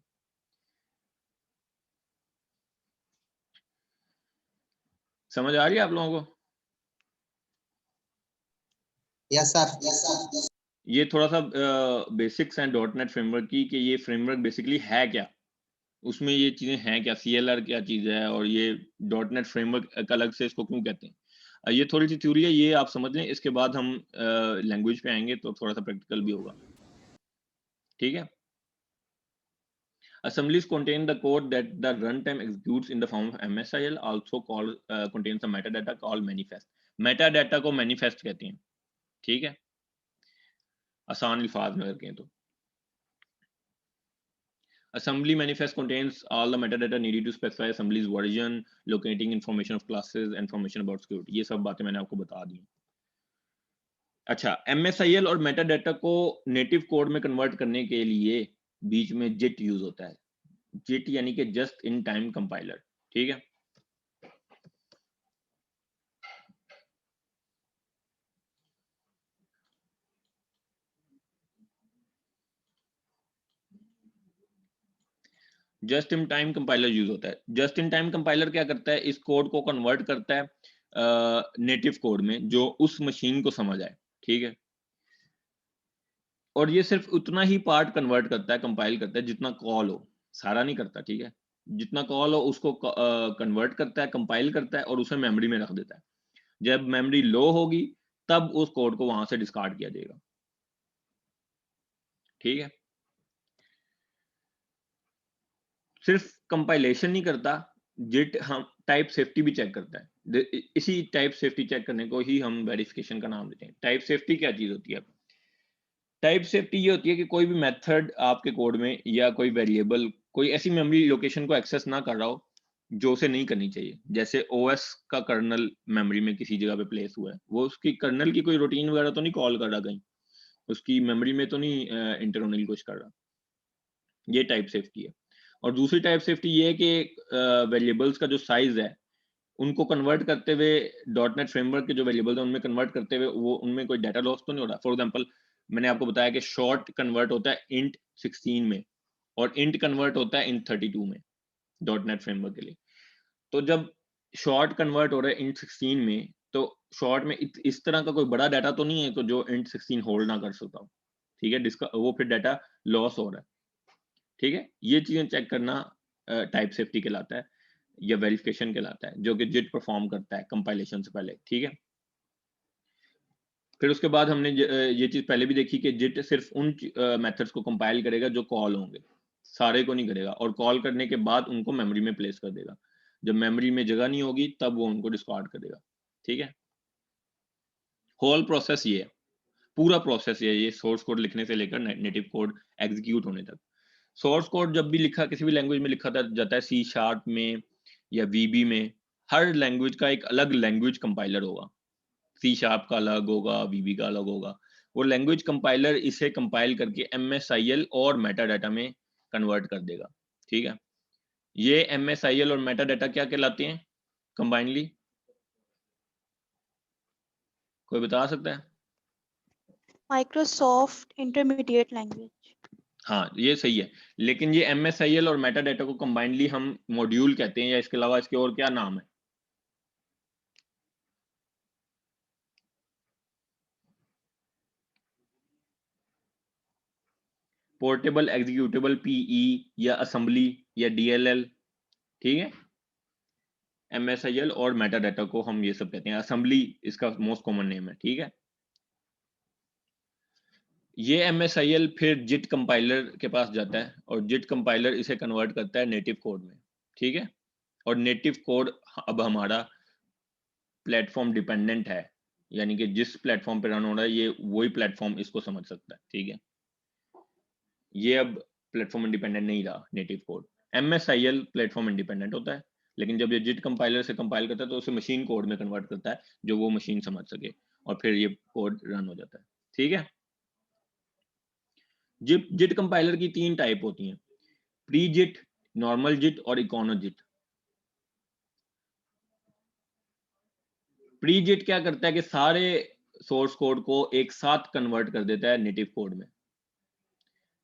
S1: समझ आ रही है आप लोगों को?
S7: Yes sir.
S1: ये थोड़ा सा बेसिक्स हैं .NET फ्रेमवर्क की, कि ये फ्रेमवर्क बेसिकली है क्या, उसमें ये चीजें हैं क्या, CLR क्या चीज है, और ये .NEट फ्रेमवर्क अलग से इसको क्यों कहते हैं। ये थोड़ी सी थ्योरी है, ये आप समझ लें। इसके बाद हम लैंग्वेज पे आएंगे तो थोड़ा सा प्रैक्टिकल भी होगा। ठीक है, assemblies contain the code that the runtime executes in the form of MSIL, also called contains the metadata called manifest। metadata को manifest कहते हैं। ठीक है, आसान अल्फाज में करके तो assembly manifest contains all the metadata needed to specify assembly's version, locating information of classes, information about security। ये सब बातें मैंने आपको बता दी। अच्छा, MSIL और मेटाडाटा को नेटिव कोड में कन्वर्ट करने के लिए बीच में JIT यूज होता है। JIT यानी कि जस्ट इन टाइम कंपाइलर। ठीक है, just in time compiler use होता है। जस्ट इन टाइम कंपाइलर क्या करता है, इस कोड को कन्वर्ट करता है नेटिव कोड में जो उस मशीन को समझ आए। ठीक है, और ये सिर्फ उतना ही पार्ट कन्वर्ट करता है, कंपाइल करता है जितना कॉल हो, सारा नहीं करता। ठीक है, जितना कॉल हो उसको कन्वर्ट करता है, कंपाइल करता है और उसे मेमोरी में रख देता है। जब मेमोरी लो होगी तब उस कोड को वहां से डिस्कार्ड किया जाएगा। ठीक है, सिर्फ कंपाइलेशन नहीं करता, JIT हम टाइप सेफ्टी भी चेक करता है। इसी टाइप सेफ्टी चेक करने को ही हम वेरिफिकेशन का नाम देते हैं। टाइप सेफ्टी क्या चीज होती है? टाइप सेफ्टी ये होती है कि कोई भी मेथड आपके कोड में या कोई वेरिएबल कोई ऐसी मेमोरी लोकेशन को एक्सेस ना कर रहा हो जो उसे नहीं करनी चाहिए। जैसे OS का कर्नल मेमोरी में किसी जगह पे प्लेस हुआ है, वो उसकी कर्नल की कोई रूटीन वगैरह तो नहीं कॉल कर रहा, कहीं उसकी मेमोरी में तो नहीं इंटरनल कुछ कर रहा। ये टाइप सेफ्टी है। और दूसरी टाइप सेफ्टी ये है कि वेरिएबल्स का जो साइज है उनको कन्वर्ट करते हुए .NET फ्रेमवर्क के जो वेरिएबल्स हैं उनमें कन्वर्ट करते हुए वो उनमें कोई डाटा लॉस तो नहीं हो रहा। फॉर एग्जांपल मैंने आपको बताया कि शॉर्ट कन्वर्ट होता है int 16 में और int कन्वर्ट होता है int 32 में .NET फ्रेमवर्क के लिए। तो जब शॉर्ट कन्वर्ट हो रहा है int 16 में, तो शॉर्ट में इस तरह का कोई बड़ा डाटा तो नहीं है कि जो int 16 होल्ड ना कर सकता हो, ठीक है, जिसका वो फिर डाटा लॉस हो रहा है, ठीक है। ये चीजें चेक करना टाइप सेफ्टी कहलाता है या वेरिफिकेशन कहलाता है, जो कि जिट परफॉर्म करता है कंपाइलेशन से पहले, ठीक है। फिर उसके बाद हमने ये चीज पहले भी देखी कि जिट सिर्फ उन मेथड्स को कंपाइल करेगा जो कॉल होंगे, सारे को नहीं करेगा, और कॉल करने के बाद उनको मेमोरी में प्लेस कर देगा। जब मेमोरी में जगह नहीं होगी तब वो उनको डिस्कार्ड कर देगा, ठीक है। होल प्रोसेस ये है, पूरा प्रोसेस ये सोर्स कोड लिखने से लेकर नेटिव कोड एग्जीक्यूट होने तक। सोर्स कोड जब भी लिखा किसी भी लैंग्वेज में लिखा जाता है, C# में या VB में, हर लैंग्वेज का एक अलग लैंग्वेज कंपाइलर होगा। C# का अलग होगा, VB का अलग होगा। वो लैंग्वेज कंपाइलर इसे कंपाइल करके MSIL और मेटाडाटा में कन्वर्ट कर देगा, ठीक है। ये MSIL और मेटाडाटा क्या कहलाते हैं कंबाइनली, कोई बता सकता है?
S3: Microsoft intermediate language.
S1: हाँ, ये सही है, लेकिन ये MSIL और मेटाडाटा को कंबाइनली हम मॉड्यूल कहते हैं, या इसके अलावा इसके और क्या नाम है? पोर्टेबल एग्जीक्यूटेबल PE या असेंबली या DLL, ठीक है। MSIL और मेटाडाटा को हम ये सब कहते हैं, असेंबली इसका मोस्ट कॉमन नेम है, ठीक है। ये MSIL फिर जिट कंपाइलर के पास जाता है और जिट कंपाइलर इसे कन्वर्ट करता है नेटिव कोड में, ठीक है। और नेटिव कोड अब हमारा प्लेटफॉर्म डिपेंडेंट है, यानी कि जिस प्लेटफॉर्म पे रन हो रहा है ये वही प्लेटफॉर्म इसको समझ सकता है, ठीक है। ये अब प्लेटफॉर्म इंडिपेंडेंट नहीं रहा native code. MSIL platform independent होता है, लेकिन जब ये जिट कंपाइलर से कंपाइल करता है तो उसे मशीन कोड में कन्वर्ट करता है जो वो मशीन समझ सके, और फिर ये कोड रन हो जाता है, ठीक है। जिट कंपाइलर की 3 टाइप होती हैं, प्री जिट, नॉर्मल जिट और इकोनो जिट। प्री जिट क्या करता है कि सारे सोर्स कोड को एक साथ कन्वर्ट कर देता है नेटिव कोड में।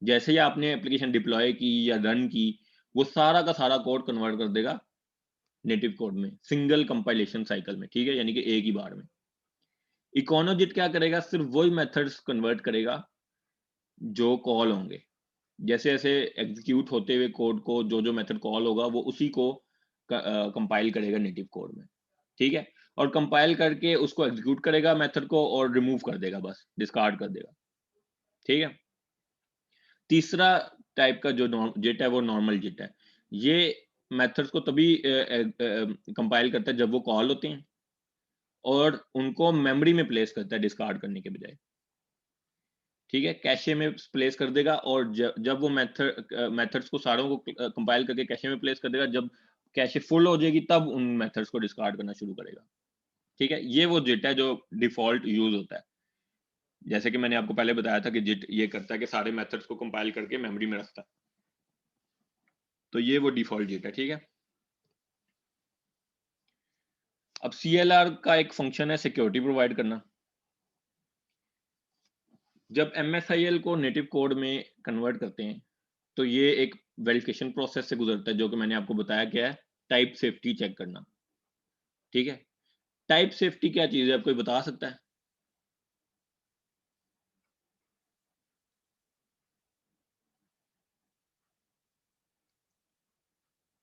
S1: जैसे ही आपने एप्लीकेशन डिप्लॉय की या रन की, वो सारा का सारा कोड कन्वर्ट कर देगा नेटिव कोड में, सिंगल कंपाइलेशन साइकिल में, ठीक है, यानी कि एक ही बार में। इकोनो जिट क्या करेगा, सिर्फ वही मेथड्स कन्वर्ट करेगा जो कॉल होंगे। जैसे जैसे एग्जीक्यूट होते हुए कोड को जो जो मेथड कॉल होगा वो उसी को कंपाइल करेगा नेटिव कोड में, ठीक है। और कंपाइल करके उसको एग्जीक्यूट करेगा मेथड को और रिमूव कर देगा, बस डिस्कार्ड कर देगा, ठीक है। तीसरा टाइप का जो जिट है वो नॉर्मल जिट है। ये मेथड्स को तभी कंपाइल करता है जब वो कॉल होते हैं और उनको मेमोरी में प्लेस करता है डिस्कार्ड करने के बजाय, ठीक है। कैशे में प्लेस कर देगा और जब वो मेथड्स को सारों को कंपाइल करके कैशे में प्लेस कर देगा, जब कैशे फुल हो जाएगी तब उन मेथड्स को डिस्कार्ड करना शुरू करेगा, ठीक है। ये वो जिट है जो डिफॉल्ट यूज होता है। जैसे कि मैंने आपको पहले बताया था कि जिट ये करता है कि सारे मेथड्स को कंपाइल करके मेमोरी में रखता है, तो ये वो डिफॉल्ट जिट है, ठीक है। अब CLR का एक फंक्शन है सिक्योरिटी प्रोवाइड करना। जब MSIL को नेटिव कोड में कन्वर्ट करते हैं तो ये एक वेरिफिकेशन प्रोसेस से गुजरता है, जो कि मैंने आपको बताया क्या है, टाइप सेफ्टी चेक करना, ठीक है। टाइप सेफ्टी क्या चीज है, आप कोई बता सकता है?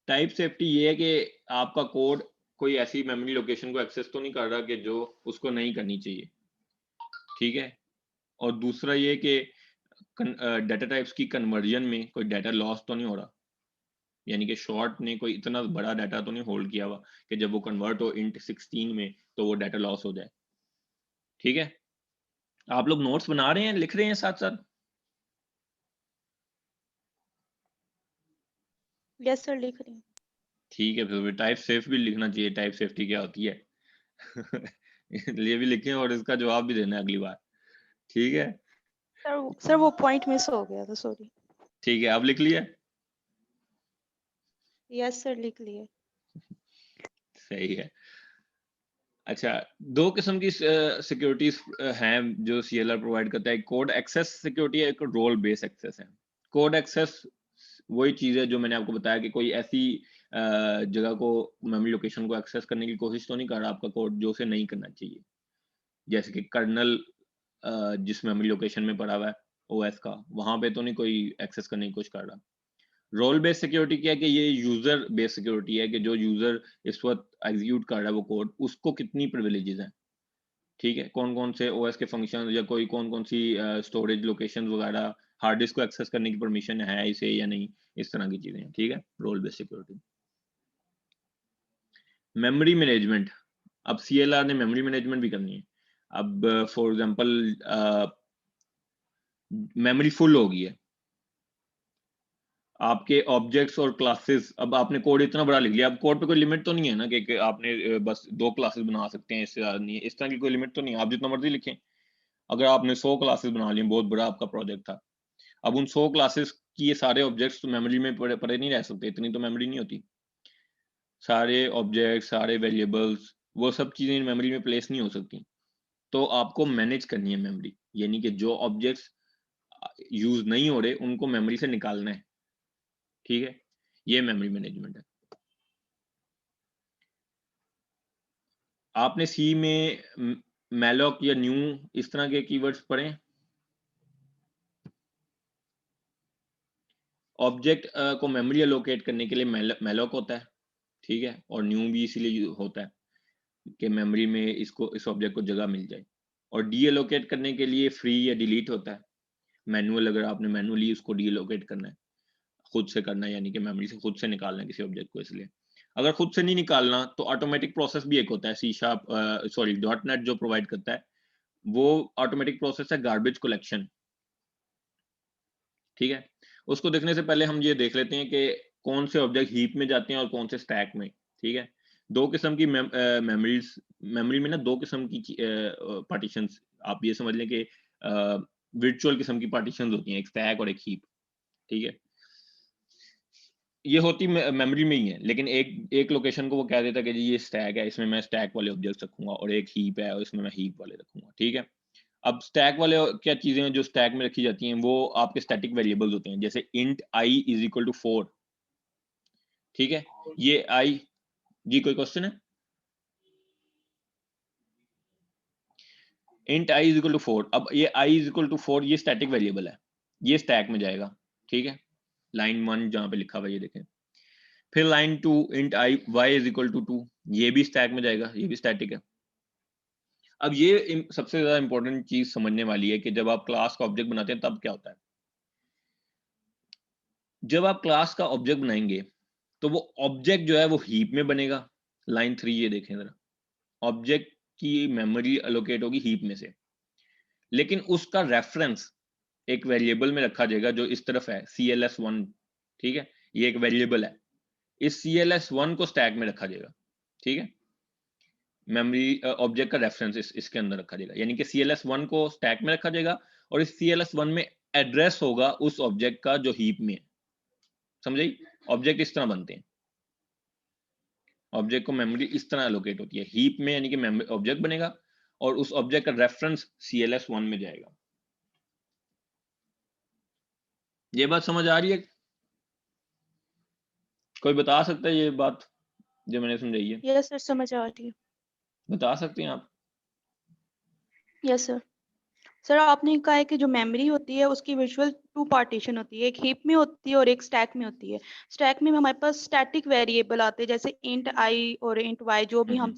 S1: टाइप सेफ्टी ये है कि आपका कोड कोई ऐसी मेमोरी लोकेशन को एक्सेस तो नहीं कर रहा कि जो उसको नहीं करनी चाहिए, ठीक है। और दूसरा ये कि डाटा टाइप्स की कन्वर्जन में कोई डाटा लॉस तो नहीं हो रहा, यानी कि शॉर्ट ने कोई इतना बड़ा डाटा तो नहीं होल्ड किया हुआ कि जब वो कन्वर्ट हो int 16 में तो वो डाटा लॉस हो जाए, ठीक है। आप लोग नोट्स बना रहे हैं, लिख रहे हैं साथ साथ?
S3: यस सर, लिख रही हूँ।
S1: ठीक है, फिर टाइप सेफ भी लिखना चाहिए, टाइप सेफ्टी क्या होती है ये भी लिखें और इसका जवाब भी देना अगली बार, ठीक है।
S3: सर वो पॉइंट मिस हो गया था, सॉरी।
S1: ठीक है, आप लिख लिया?
S3: यस सर, लिख लिए।
S1: सही है। अच्छा, दो किस्म की सिक्योरिटीज हैं जो CLR प्रोवाइड करता है। कोड एक्सेस सिक्योरिटी है, एक रोल बेस्ड एक्सेस है। कोड एक्सेस वही चीज है जो मैंने आपको बताया कि कोई ऐसी जगह को, मेमोरी लोकेशन को एक्सेस करने की कोशिश तो नहीं कर रहा आपका कोड जो उसे नहीं करना चाहिए। जैसे कि कर्नल जिस मेमोरी लोकेशन में पड़ा हुआ है OS का, वहां पे तो नहीं कोई एक्सेस करने की कोशिश कर रहा। रोल बेस्ड सिक्योरिटी क्या है कि ये यूजर बेस्ड सिक्योरिटी है कि जो यूजर इस वक्त एग्जीक्यूट कर रहा है वो कोड, उसको कितनी प्रिविलेजेस हैं, ठीक है, कौन कौन से OS के फंक्शन या कोई कौन कौन सी स्टोरेज लोकेशन वगैरह, हार्ड डिस्क को एक्सेस करने की परमिशन है इसे या नहीं, इस तरह की चीजें हैं, ठीक है, role based security. Memory management, अब CLR ने मेमोरी मैनेजमेंट भी करनी है। अब फॉर एग्जांपल मेमोरी फुल हो गई है, आपके ऑब्जेक्ट्स और क्लासेस, अब आपने कोड इतना बड़ा लिख लिया, अब कोड पे कोई लिमिट तो नहीं है ना कि आपने बस 2 क्लासेस बना सकते हैं, इससे ज्यादा नहीं है, इस तरह की कोई लिमिट तो नहीं है, आप जितना मर्जी लिखें। अगर आपने 100 क्लासेस बना ली, बहुत बड़ा आपका प्रोजेक्ट था, अब उन 100 क्लासेस की ये सारे ऑब्जेक्ट्स तो मेमोरी में पड़े नहीं रह सकते, इतनी तो मेमोरी नहीं होती। सारे ऑब्जेक्ट, सारे वेरिएबल्स, वो सब चीजें मेमोरी में प्लेस नहीं हो सकती। तो आपको मैनेज करनी है मेमोरी, यानी कि जो ऑब्जेक्ट्स यूज नहीं हो रहे उनको मेमोरी से निकालना है, ठीक है, ये मेमोरी मैनेजमेंट है। आपने सी में मैलॉक या न्यू इस तरह के कीवर्ड्स पढ़े हैं? ऑब्जेक्ट को मेमोरी एलोकेट करने के लिए मैलॉक होता है, ठीक है, और न्यू भी इसीलिए होता है कि मेमोरी में इस ऑब्जेक्ट को जगह मिल जाए। और डी एलोकेट करने के लिए फ्री या डिलीट होता है। मैनुअल, अगर आपने मैनुअली उसको डी एलोकेट करना है, खुद से करना है, यानी कि मेमोरी से खुद से निकालना है किसी ऑब्जेक्ट को। इसलिए अगर खुद से नहीं निकालना तो ऑटोमेटिक प्रोसेस भी एक होता है, .NET जो प्रोवाइड करता है, वो ऑटोमेटिक प्रोसेस है गार्बेज कलेक्शन, ठीक है। उसको देखने से पहले हम ये देख लेते हैं कि कौन से ऑब्जेक्ट हीप में जाते हैं और कौन से स्टैक में, ठीक है। दो किस्म की मेमोरी में ना दो किस्म की पार्टीशंस, आप ये समझ लें कि वर्चुअल किस्म की पार्टीशंस होती हैं, एक स्टैक और एक हीप, ठीक है। ये होती मेमोरी में ही है, लेकिन एक लोकेशन को वो कह देता है कि जी ये स्टैक है, इसमें मैं स्टैक वाले ऑब्जेक्ट रखूंगा, और एक हीप है और इसमें मैं हीप वाले रखूंगा, ठीक है। अब स्टैक वाले क्या चीजें हैं जो स्टैक में रखी जाती हैं, वो आपके स्टैटिक वेरिएबल्स होते हैं, जैसे int i is equal to 4, ठीक है। ये i, जी कोई क्वेश्चन है? int i is equal to 4, अब ये i इज इक्वल टू 4 ये स्टैटिक वेरिएबल है, ये स्टैक में जाएगा, ठीक है। लाइन 1 जहां पे लिखा हुआ है ये देखें। फिर line 2 int i y is equal to 2, ये भी स्टैक में जाएगा, ये भी स्टैटिक है। अब ये सबसे ज्यादा इंपॉर्टेंट चीज समझने वाली है कि जब आप क्लास का ऑब्जेक्ट बनाते हैं तब क्या होता है। जब आप क्लास का ऑब्जेक्ट बनाएंगे तो वो ऑब्जेक्ट जो है वो हीप में बनेगा। लाइन 3 ये देखें जरा, ऑब्जेक्ट की मेमोरी एलोकेट होगी हीप में से, लेकिन उसका रेफरेंस एक वेरिएबल में रखा जाएगा जो इस तरफ है, CLS1, ठीक है, ये एक वेरिएबल है, इस CLS1 को स्टैक में रखा जाएगा, ठीक है। मेमोरी ऑब्जेक्ट का रेफरेंस इसके अंदर रखा जाएगा, यानी कि CLS1 को स्टैक में रखा जाएगा और इस CLS1 में एड्रेस होगा उस ऑब्जेक्ट का जो हीप में है। समझे? ऑब्जेक्ट इस तरह बनते हैं, ऑब्जेक्ट को मेमोरी इस तरह एलोकेट होती है हीप में, यानी कि ऑब्जेक्ट बनेगा और उस ऑब्जेक्ट का रेफरेंस CLS1 में जाएगा। ये बात समझ आ रही है? कोई बता सकता है ये बात जो मैंने समझाई है?
S3: यस सर, समझ आ रही है।
S1: बता सकते हैं आप?
S3: Yes sir. सर आपने कहा है कि जो मेमोरी होती है उसकी विजुअल 2 पार्टीशन होती है, एक हीप में होती है और एक स्टैक में होती है। स्टैक में हमारे पास स्टैटिक वेरिएबल आते हैं जैसे int i और int y, जो भी हम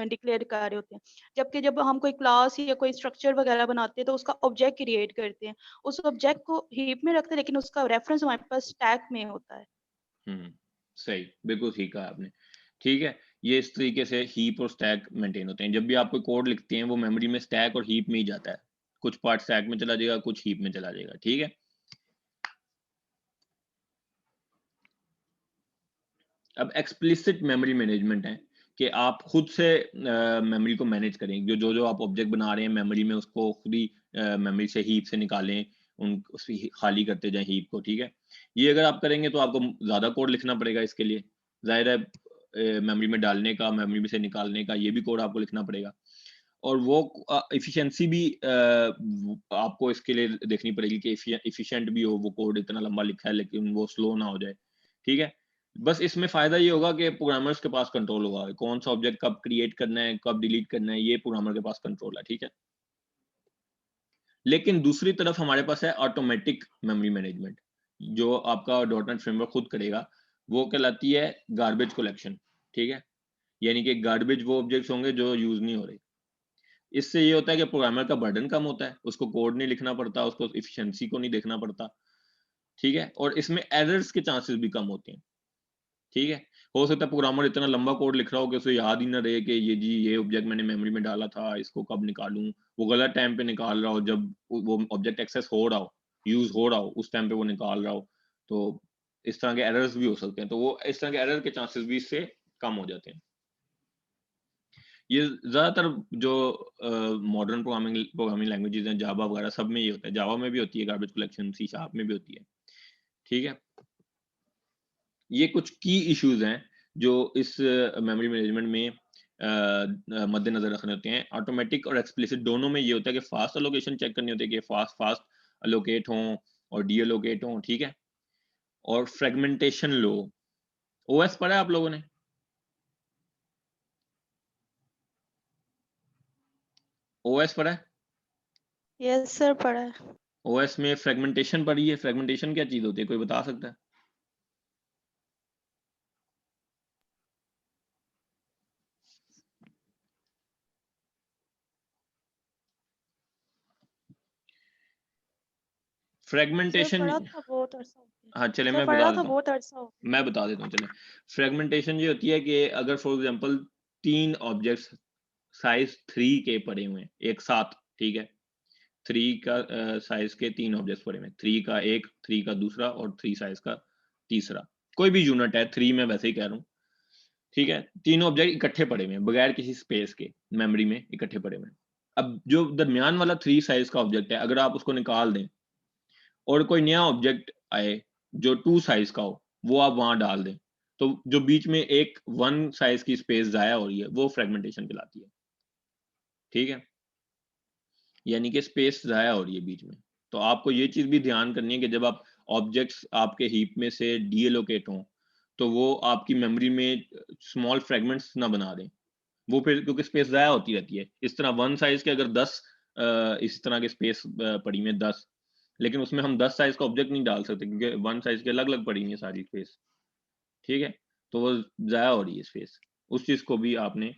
S3: डिक्लेयर कर रहे होते हैं। जबकि जब हम कोई क्लास या कोई स्ट्रक्चर वगैरह बनाते हैं तो उसका ऑब्जेक्ट क्रिएट करते हैं, उस ऑब्जेक्ट को हीप में रखते हैं, लेकिन उसका रेफरेंस हमारे पास स्टैक में होता है।
S1: सही, बिल्कुल ठीक कहा आपने, ठीक है। ये इस तरीके से हीप और स्टैक मेंटेन होते हैं। जब भी आप कोई कोड लिखते हैं वो मेमोरी में स्टैक और हीप में ही जाता है, कुछ पार्ट स्टैक में चला जाएगा, कुछ हीप में चला जाएगा, ठीक है। अब एक्सप्लिसिट मेमोरी मैनेजमेंट है कि आप खुद से मेमोरी को मैनेज करें, जो आप ऑब्जेक्ट बना रहे हैं मेमोरी में उसको खुद ही मेमोरी से हीप से निकालें, उससे खाली करते जाएं हीप को, ठीक है। ये अगर आप करेंगे तो आपको ज्यादा कोड लिखना पड़ेगा इसके लिए, जाहिर है मेमोरी में डालने का, मेमोरी में से निकालने का, ये भी कोड आपको लिखना पड़ेगा। और वो एफिशिएंसी भी आपको इसके लिए देखनी पड़ेगी कि एफिशिएंट भी हो, वो कोड इतना लंबा लिखा है लेकिन वो स्लो ना हो जाए, ठीक है। बस इसमें फायदा ये होगा कि प्रोग्रामर्स के पास कंट्रोल होगा, कौन सा ऑब्जेक्ट कब क्रिएट करना है, कब डिलीट करना है, ये प्रोग्रामर के पास कंट्रोल है, ठीक है। लेकिन दूसरी तरफ हमारे पास है ऑटोमेटिक मेमोरी मैनेजमेंट, जो आपका डॉटनेट फ्रेमवर्क खुद करेगा। वो कहलाती है गार्बेज कलेक्शन, ठीक है। यानी कि गार्बेज वो ऑब्जेक्ट्स होंगे जो यूज नहीं हो रहे। इससे ये होता है कि प्रोग्रामर का बर्डन कम होता है, उसको कोड नहीं लिखना पड़ता, उसको एफिशिएंसी को नहीं देखना पड़ता, ठीक है। और इसमें एरर्स के चांसेस भी कम होते हैं, ठीक है। हो सकता है प्रोग्रामर इतना लंबा कोड लिख रहा हो कि उसे याद ही ना रहे कि ये ऑब्जेक्ट मैंने मेमोरी में डाला था, इसको कब निकालूं। वो गलत टाइम पे निकाल रहा हो, जब वो ऑब्जेक्ट एक्सेस हो रहा हो, यूज हो रहा हो, उस टाइम पे वो निकाल रहा हो। तो इस तरह के एरर्स भी हो सकते हैं, तो वो इस तरह के एरर के चांसेस भी इससे कम हो जाते हैं। ये ज्यादातर जो मॉडर्न प्रोग्रामिंग लैंग्वेजेस हैं, जावा वगैरह, सब में ये होता है। जावा में भी होती है गार्बेज कलेक्शन, सी शार्प में भी होती है, ठीक है। ये कुछ की इश्यूज हैं जो इस मेमोरी मैनेजमेंट में मद्देनजर रखने होते हैं। ऑटोमेटिक और एक्सप्लिसिट दोनों में ये होता है कि फास्ट एलोकेशन चेक करनी होती है कि फास्ट एलोकेट हों और डी एलोकेट हों, ठीक है। और फ्रेगमेंटेशन लो। ओएस पढ़ा है आप लोगों ने? ओएस पढ़ा है?
S3: यस सर, पढ़ा है।
S1: ओएस में फ्रेगमेंटेशन पढ़ी है? फ्रेगमेंटेशन क्या चीज होती है, कोई बता सकता है?
S3: सर
S1: फ्रेगमेंटेशन,
S3: पढ़ा था बहुत अरसा हो गया।
S1: हाँ चले
S3: सर
S1: मैं
S3: पढ़ा
S1: बता
S3: था
S1: देता हूँ,
S3: बहुत अरसा हो गया।
S1: मैं बता देता हूँ चले। फ्रेगमेंटेशन ये होती है कि अगर फॉर एग्जांपल 3 ऑब्जेक्ट्स साइज 3 के पड़े हुए हैं एक साथ, ठीक है। 3 का साइज के 3 ऑब्जेक्ट्स पड़े हुए हैं, 3 का एक, 3 का दूसरा और 3 साइज का तीसरा। कोई भी यूनिट है, 3 में वैसे ही कह रहा हूँ, ठीक है। तीनों ऑब्जेक्ट इकट्ठे पड़े हुए हैं बगैर किसी स्पेस के, मेमोरी में इकट्ठे पड़े हुए हैं। अब जो दरमियान वाला 3 साइज का ऑब्जेक्ट है, अगर आप उसको निकाल दें और कोई नया ऑब्जेक्ट आए जो 2 साइज का हो, वो आप वहां डाल दें, तो जो बीच में एक 1 साइज की स्पेस जाया हो रही है, वो फ्रेगमेंटेशन कहलाती है, ठीक है। यानी कि स्पेस जाया हो रही है बीच में। तो आपको ये चीज भी ध्यान करनी है कि जब आप ऑब्जेक्ट्स आपके हीप में से डीएलोकेट हों, तो वो आपकी मेमोरी में स्मॉल फ्रेगमेंट्स ना बना दें। वो फिर क्योंकि स्पेस जाया होती रहती है। इस तरह 1 साइज के अगर 10 इस तरह के स्पेस पड़ी में 10, लेकिन उसमें हम 10 साइज का ऑब्जेक्ट नहीं डाल सकते क्योंकि 1 साइज के अलग अलग पड़ी हुई है सारी स्पेस, ठीक है। तो वो जाया हो रही है स्पेस, उस चीज को भी आपने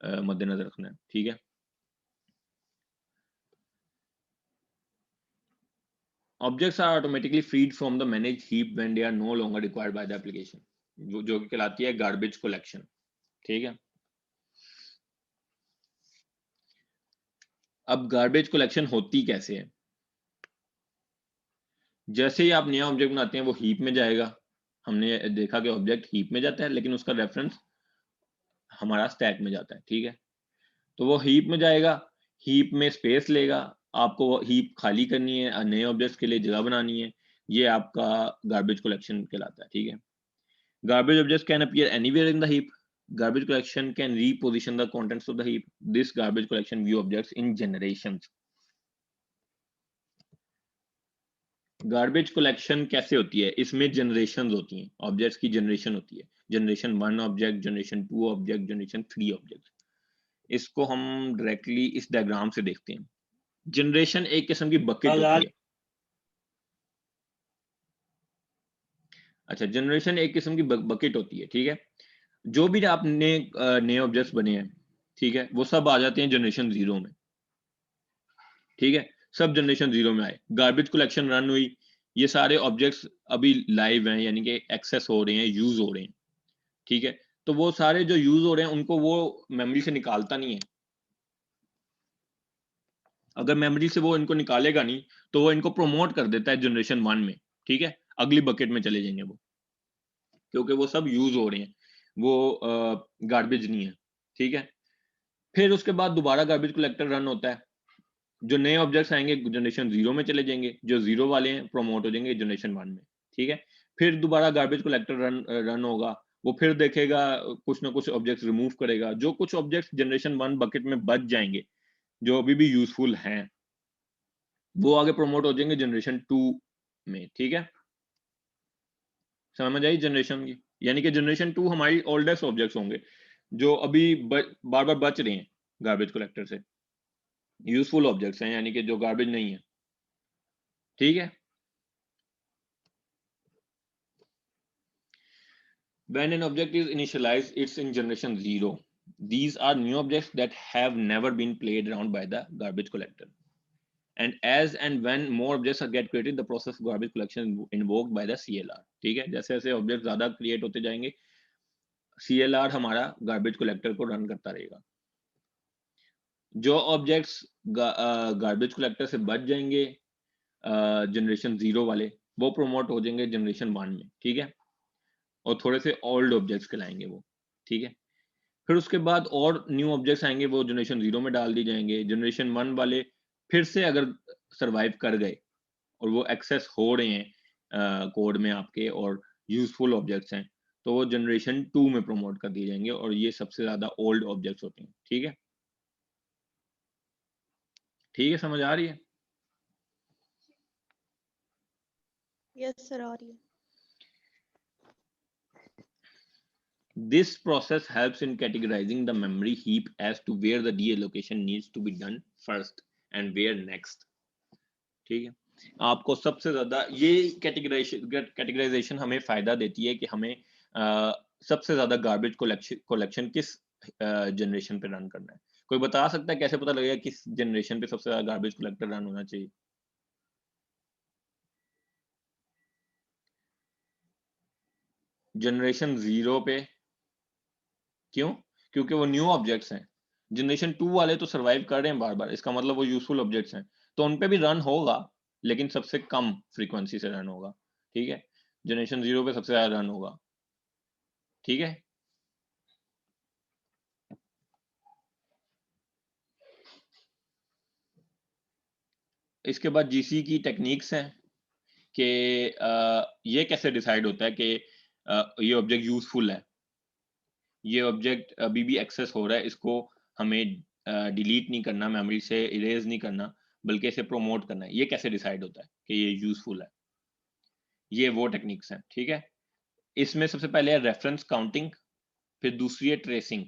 S1: मद्देनजर रखना है, ठीक है। Objects are automatically freed from the managed heap when they are no longer required by the application, जो कि कहलाती है गार्बेज कलेक्शन, ठीक है। अब गार्बेज कलेक्शन होती कैसे है? जैसे ही आप नया ऑब्जेक्ट बनाते हैं वो हीप में जाएगा। हमने देखा कि ऑब्जेक्ट हीप में जाता है लेकिन उसका रेफरेंस हमारा स्टैक में जाता है, ठीक है। तो वो हीप में जाएगा, हीप में स्पेस लेगा, आपको वो हीप खाली करनी है, नए ऑब्जेक्ट्स के लिए जगह बनानी है। ये आपका गार्बेज कलेक्शन कहलाता है, ठीक है। Garbage objects can appear anywhere in the heap. Garbage collection can reposition the contents of the heap. This garbage collection view objects in generations. Garbage collection कैसे होती है? इसमें generations होती हैं, objects की generation होती है। Generation 1 object, generation 2 object, generation 3 object. इसको हम directly इस diagram से देखते हैं। Generation एक किस्म की bucket होती है। अच्छा, जनरेशन एक किस्म की बकेट होती है, ठीक है। जो भी आपने नए ऑब्जेक्ट्स बने हैं, ठीक है, वो सब आ जाते हैं जनरेशन 0 में, ठीक है। सब जनरेशन 0 में आए, गार्बेज कलेक्शन रन हुई, ये सारे ऑब्जेक्ट्स अभी लाइव हैं, यानी कि एक्सेस हो रहे हैं, यूज हो रहे हैं, ठीक है। तो वो सारे जो यूज हो रहे हैं उनको वो मेमोरी से निकालता नहीं है। अगर मेमोरी से वो इनको निकालेगा नहीं तो वो इनको प्रोमोट कर देता है जनरेशन 1 में, ठीक है। अगली बकेट में चले जाएंगे वो, क्योंकि वो सब यूज हो रहे हैं, वो गार्बेज नहीं है, ठीक है। फिर उसके बाद दोबारा गार्बेज कलेक्टर रन होता है, जो नए ऑब्जेक्ट्स आएंगे जनरेशन 0 में चले जाएंगे, जो 0 वाले हैं प्रोमोट हो जाएंगे जनरेशन 1 में, ठीक है। फिर दोबारा गार्बेज कलेक्टर रन होगा, वो फिर देखेगा, कुछ ना कुछ ऑब्जेक्ट्स रिमूव करेगा। जो कुछ ऑब्जेक्ट्स जनरेशन 1 बकेट में बच जाएंगे, जो अभी भी यूजफुल हैं, वो आगे प्रमोट हो जाएंगे जनरेशन 2 में। ठीक है, समझ आई जनरेशन की? यानी कि जनरेशन 2 हमारी ओल्डेस्ट ऑब्जेक्ट्स होंगे जो अभी बार बार बच रहे हैं गार्बेज कलेक्टर से, यूजफुल ऑब्जेक्ट्स हैं, यानी कि जो गार्बेज नहीं है। ठीक है, when an object is initialized, it's in generation 0. These are new objects that have never been played around by the garbage collector. And as and when more objects get created, the process of garbage collection is invoked by the CLR. ठीक है, जैसे जैसे ऑब्जेक्ट ज्यादा क्रिएट होते जाएंगे, CLR हमारा गार्बेज कलेक्टर को रन करता रहेगा। जो ऑब्जेक्ट्स गार्बेज कलेक्टर से बच जाएंगे जनरेशन 0 वाले, वो प्रोमोट हो जाएंगे जनरेशन 1 में। ठीक है, और थोड़े से ओल्ड ऑब्जेक्ट्स कहलाएंगे वो। ठीक है, फिर उसके बाद और न्यू ऑब्जेक्ट्स आएंगे, वो जनरेशन 0 में डाल दी जाएंगे। जनरेशन 1 वाले फिर से अगर सरवाइव कर गए और वो एक्सेस हो रहे हैं कोड में आपके और यूजफुल ऑब्जेक्ट्स हैं, तो वो जनरेशन 2 में प्रमोट कर दिए जाएंगे, और ये सबसे ज्यादा ओल्ड ऑब्जेक्ट्स होते हैं। ठीक है, ठीक है, समझ आ रही है?
S3: यस सर, आ रही है।
S1: This process helps in categorizing the memory heap as to where the deallocation needs to be done first and where next. ठीक है, आपको सबसे ज्यादा ये कैटेगराइजेशन हमें फायदा देती है कि हमें सबसे ज्यादा गार्बेज कलेक्शन किस जनरेशन पे रन करना है। कोई बता सकता है कैसे पता लगेगा किस जनरेशन पे सबसे ज्यादा गार्बेज कलेक्टर रन होना चाहिए? जनरेशन 0 पे। क्यों? क्योंकि वो न्यू ऑब्जेक्ट्स हैं। जनरेशन 2 वाले तो सरवाइव कर रहे हैं बार बार, इसका मतलब वो यूजफुल ऑब्जेक्ट्स हैं, तो उन पे भी रन होगा, लेकिन सबसे कम फ्रीक्वेंसी से रन होगा। ठीक है, जनरेशन 0 पे सबसे ज्यादा रन होगा। ठीक है, इसके बाद जीसी की टेक्निक्स हैं कि ये कैसे डिसाइड होता है कि ये ऑब्जेक्ट यूजफुल है, ये ऑब्जेक्ट अभी भी एक्सेस हो रहा है, इसको हमें डिलीट नहीं करना, मेमोरी से इरेज नहीं करना, बल्कि इसे प्रोमोट करना है। ये कैसे डिसाइड होता है कि ये यूजफुल है? ये वो टेक्निक्स हैं। ठीक है, इसमें सबसे पहले है रेफरेंस काउंटिंग, फिर दूसरी है ट्रेसिंग।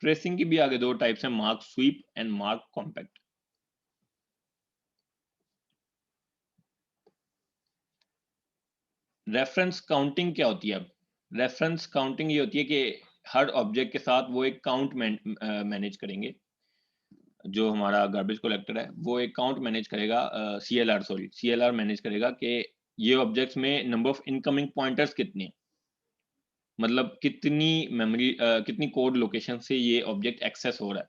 S1: ट्रेसिंग की भी आगे दो टाइप्स हैं, mark sweep and mark compact. Reference counting क्या होती है? अब रेफरेंस काउंटिंग ये होती है कि हर ऑब्जेक्ट के साथ वो एक काउंट मैनेज करेंगे। जो हमारा गार्बेज कलेक्टर है वो एक काउंट मैनेज करेगा, सीएलआर मैनेज करेगा कि ये ऑब्जेक्ट्स में नंबर ऑफ इनकमिंग पॉइंटर्स कितने हैं, मतलब कितनी मेमोरी कितनी कोड लोकेशन से ये ऑब्जेक्ट एक्सेस हो रहा है,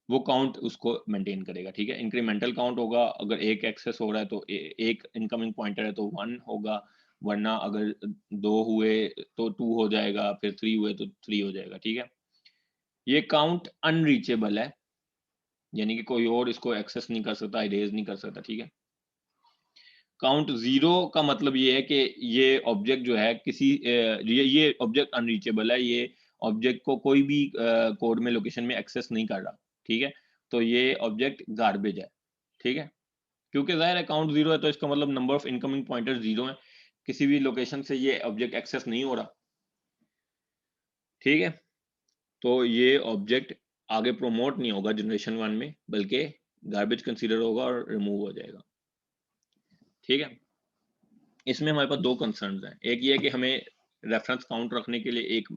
S1: वो काउंट उसको मेंटेन करेगा। ठीक है, इंक्रीमेंटल काउंट होगा, अगर एक एक्सेस हो रहा है तो एक इनकमिंग पॉइंटर है तो 1 होगा, वरना अगर 2 हुए तो 2 हो जाएगा, फिर 3 हुए तो 3 हो जाएगा। ठीक है, ये काउंट अनरीचेबल है, यानी कि कोई और इसको एक्सेस नहीं कर सकता, इरेज नहीं कर सकता। ठीक है, काउंट 0 का मतलब ये है कि ये ऑब्जेक्ट जो है किसी ये ऑब्जेक्ट अनरीचेबल है, ये ऑब्जेक्ट को कोई भी कोड में लोकेशन में एक्सेस नहीं कर रहा। ठीक है, तो ये ऑब्जेक्ट गार्बेज है। ठीक है, क्योंकि जाहिर है काउंट 0 है तो इसका मतलब नंबर ऑफ इनकमिंग पॉइंटर 0 है, किसी भी लोकेशन से ये ऑब्जेक्ट एक्सेस नहीं हो रहा। ठीक है, तो ये ऑब्जेक्ट आगे प्रोमोट नहीं होगा जनरेशन 1 में, बल्कि गार्बेज कंसीडर होगा और रिमूव हो जाएगा। ठीक है, इसमें हमारे पास दो कंसर्न्स हैं। एक ये है कि हमें रेफरेंस काउंट रखने के लिए एक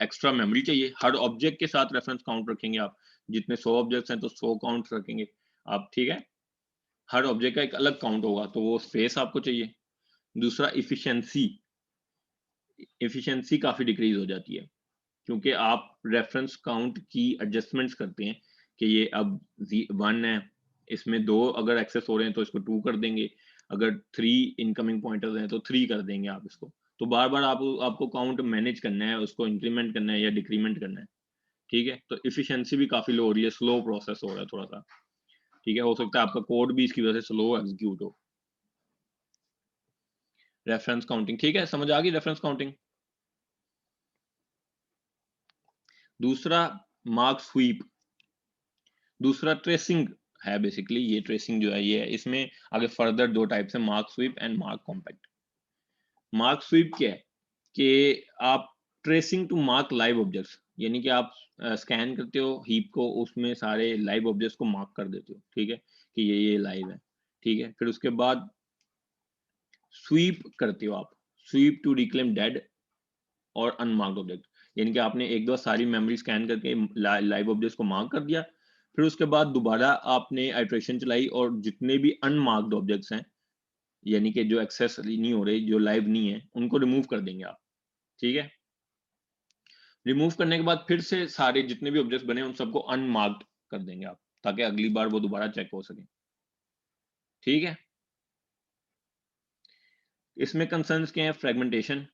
S1: एक्स्ट्रा मेमोरी चाहिए। हर ऑब्जेक्ट के साथ रेफरेंस काउंट रखेंगे आप, जितने 100 ऑब्जेक्ट्स हैं तो 100 काउंट रखेंगे आप। ठीक है, हर ऑब्जेक्ट का एक अलग काउंट होगा, तो वो स्पेस आपको चाहिए। दूसरा इफिशिएंसी काफी डिक्रीज हो जाती है, क्योंकि आप रेफरेंस काउंट की एडजस्टमेंट्स करते हैं कि ये अब 1 है, इसमें 2 अगर एक्सेस हो रहे हैं तो इसको 2 कर देंगे, अगर 3 इनकमिंग पॉइंटर्स हैं तो 3 कर देंगे आप इसको। तो बार बार आपको काउंट मैनेज करना है, उसको इंक्रीमेंट करना है या डिक्रीमेंट करना है। ठीक है, तो इफिशिएंसी भी काफी लो हो रही है, स्लो प्रोसेस हो रहा है थोड़ा सा। ठीक है, हो सकता है आपका कोड भी इसकी वजह से स्लो एग्जीक्यूट हो। रेफरेंस काउंटिंग, ठीक है, समझ आ गई रेफरेंस काउंटिंग? दूसरा मार्क स्वीप, दूसरा ट्रेसिंग है। बेसिकली ये ट्रेसिंग जो है ये है, इसमें आगे फर्दर दो टाइप्स है, mark sweep and mark compact. Mark sweep क्या है कि आप tracing to mark live objects, यानी कि आप स्कैन करते हो हीप को, उसमें सारे लाइव ऑब्जेक्ट्स को मार्क कर देते हो, ठीक है, कि ये लाइव है, ठीक है। फिर उसके बाद स्वीप करते हो आप, स्वीप टू रिक्लेम डेड और अनमार्क्ड ऑब्जेक्ट, यानी कि आपने एक दो सारी मेमोरी स्कैन करके लाइव ऑब्जेक्ट्स को मार्क कर दिया, फिर उसके बाद दोबारा आपने आइट्रेशन चलाई और जितने भी अनमार्क्ड ऑब्जेक्ट्स हैं, यानी कि जो एक्सेस नहीं हो रहे, जो लाइव नहीं है, उनको रिमूव कर देंगे आप, ठीक है। रिमूव करने के बाद फिर से सारे जितने भी ऑब्जेक्ट्स बने उन सबको अनमार्क्ड कर देंगे आप, ताकि अगली बार वो दोबारा चेक हो सके, ठीक है। इसमें कंसर्न्स क्या है, फ्रेगमेंटेशन,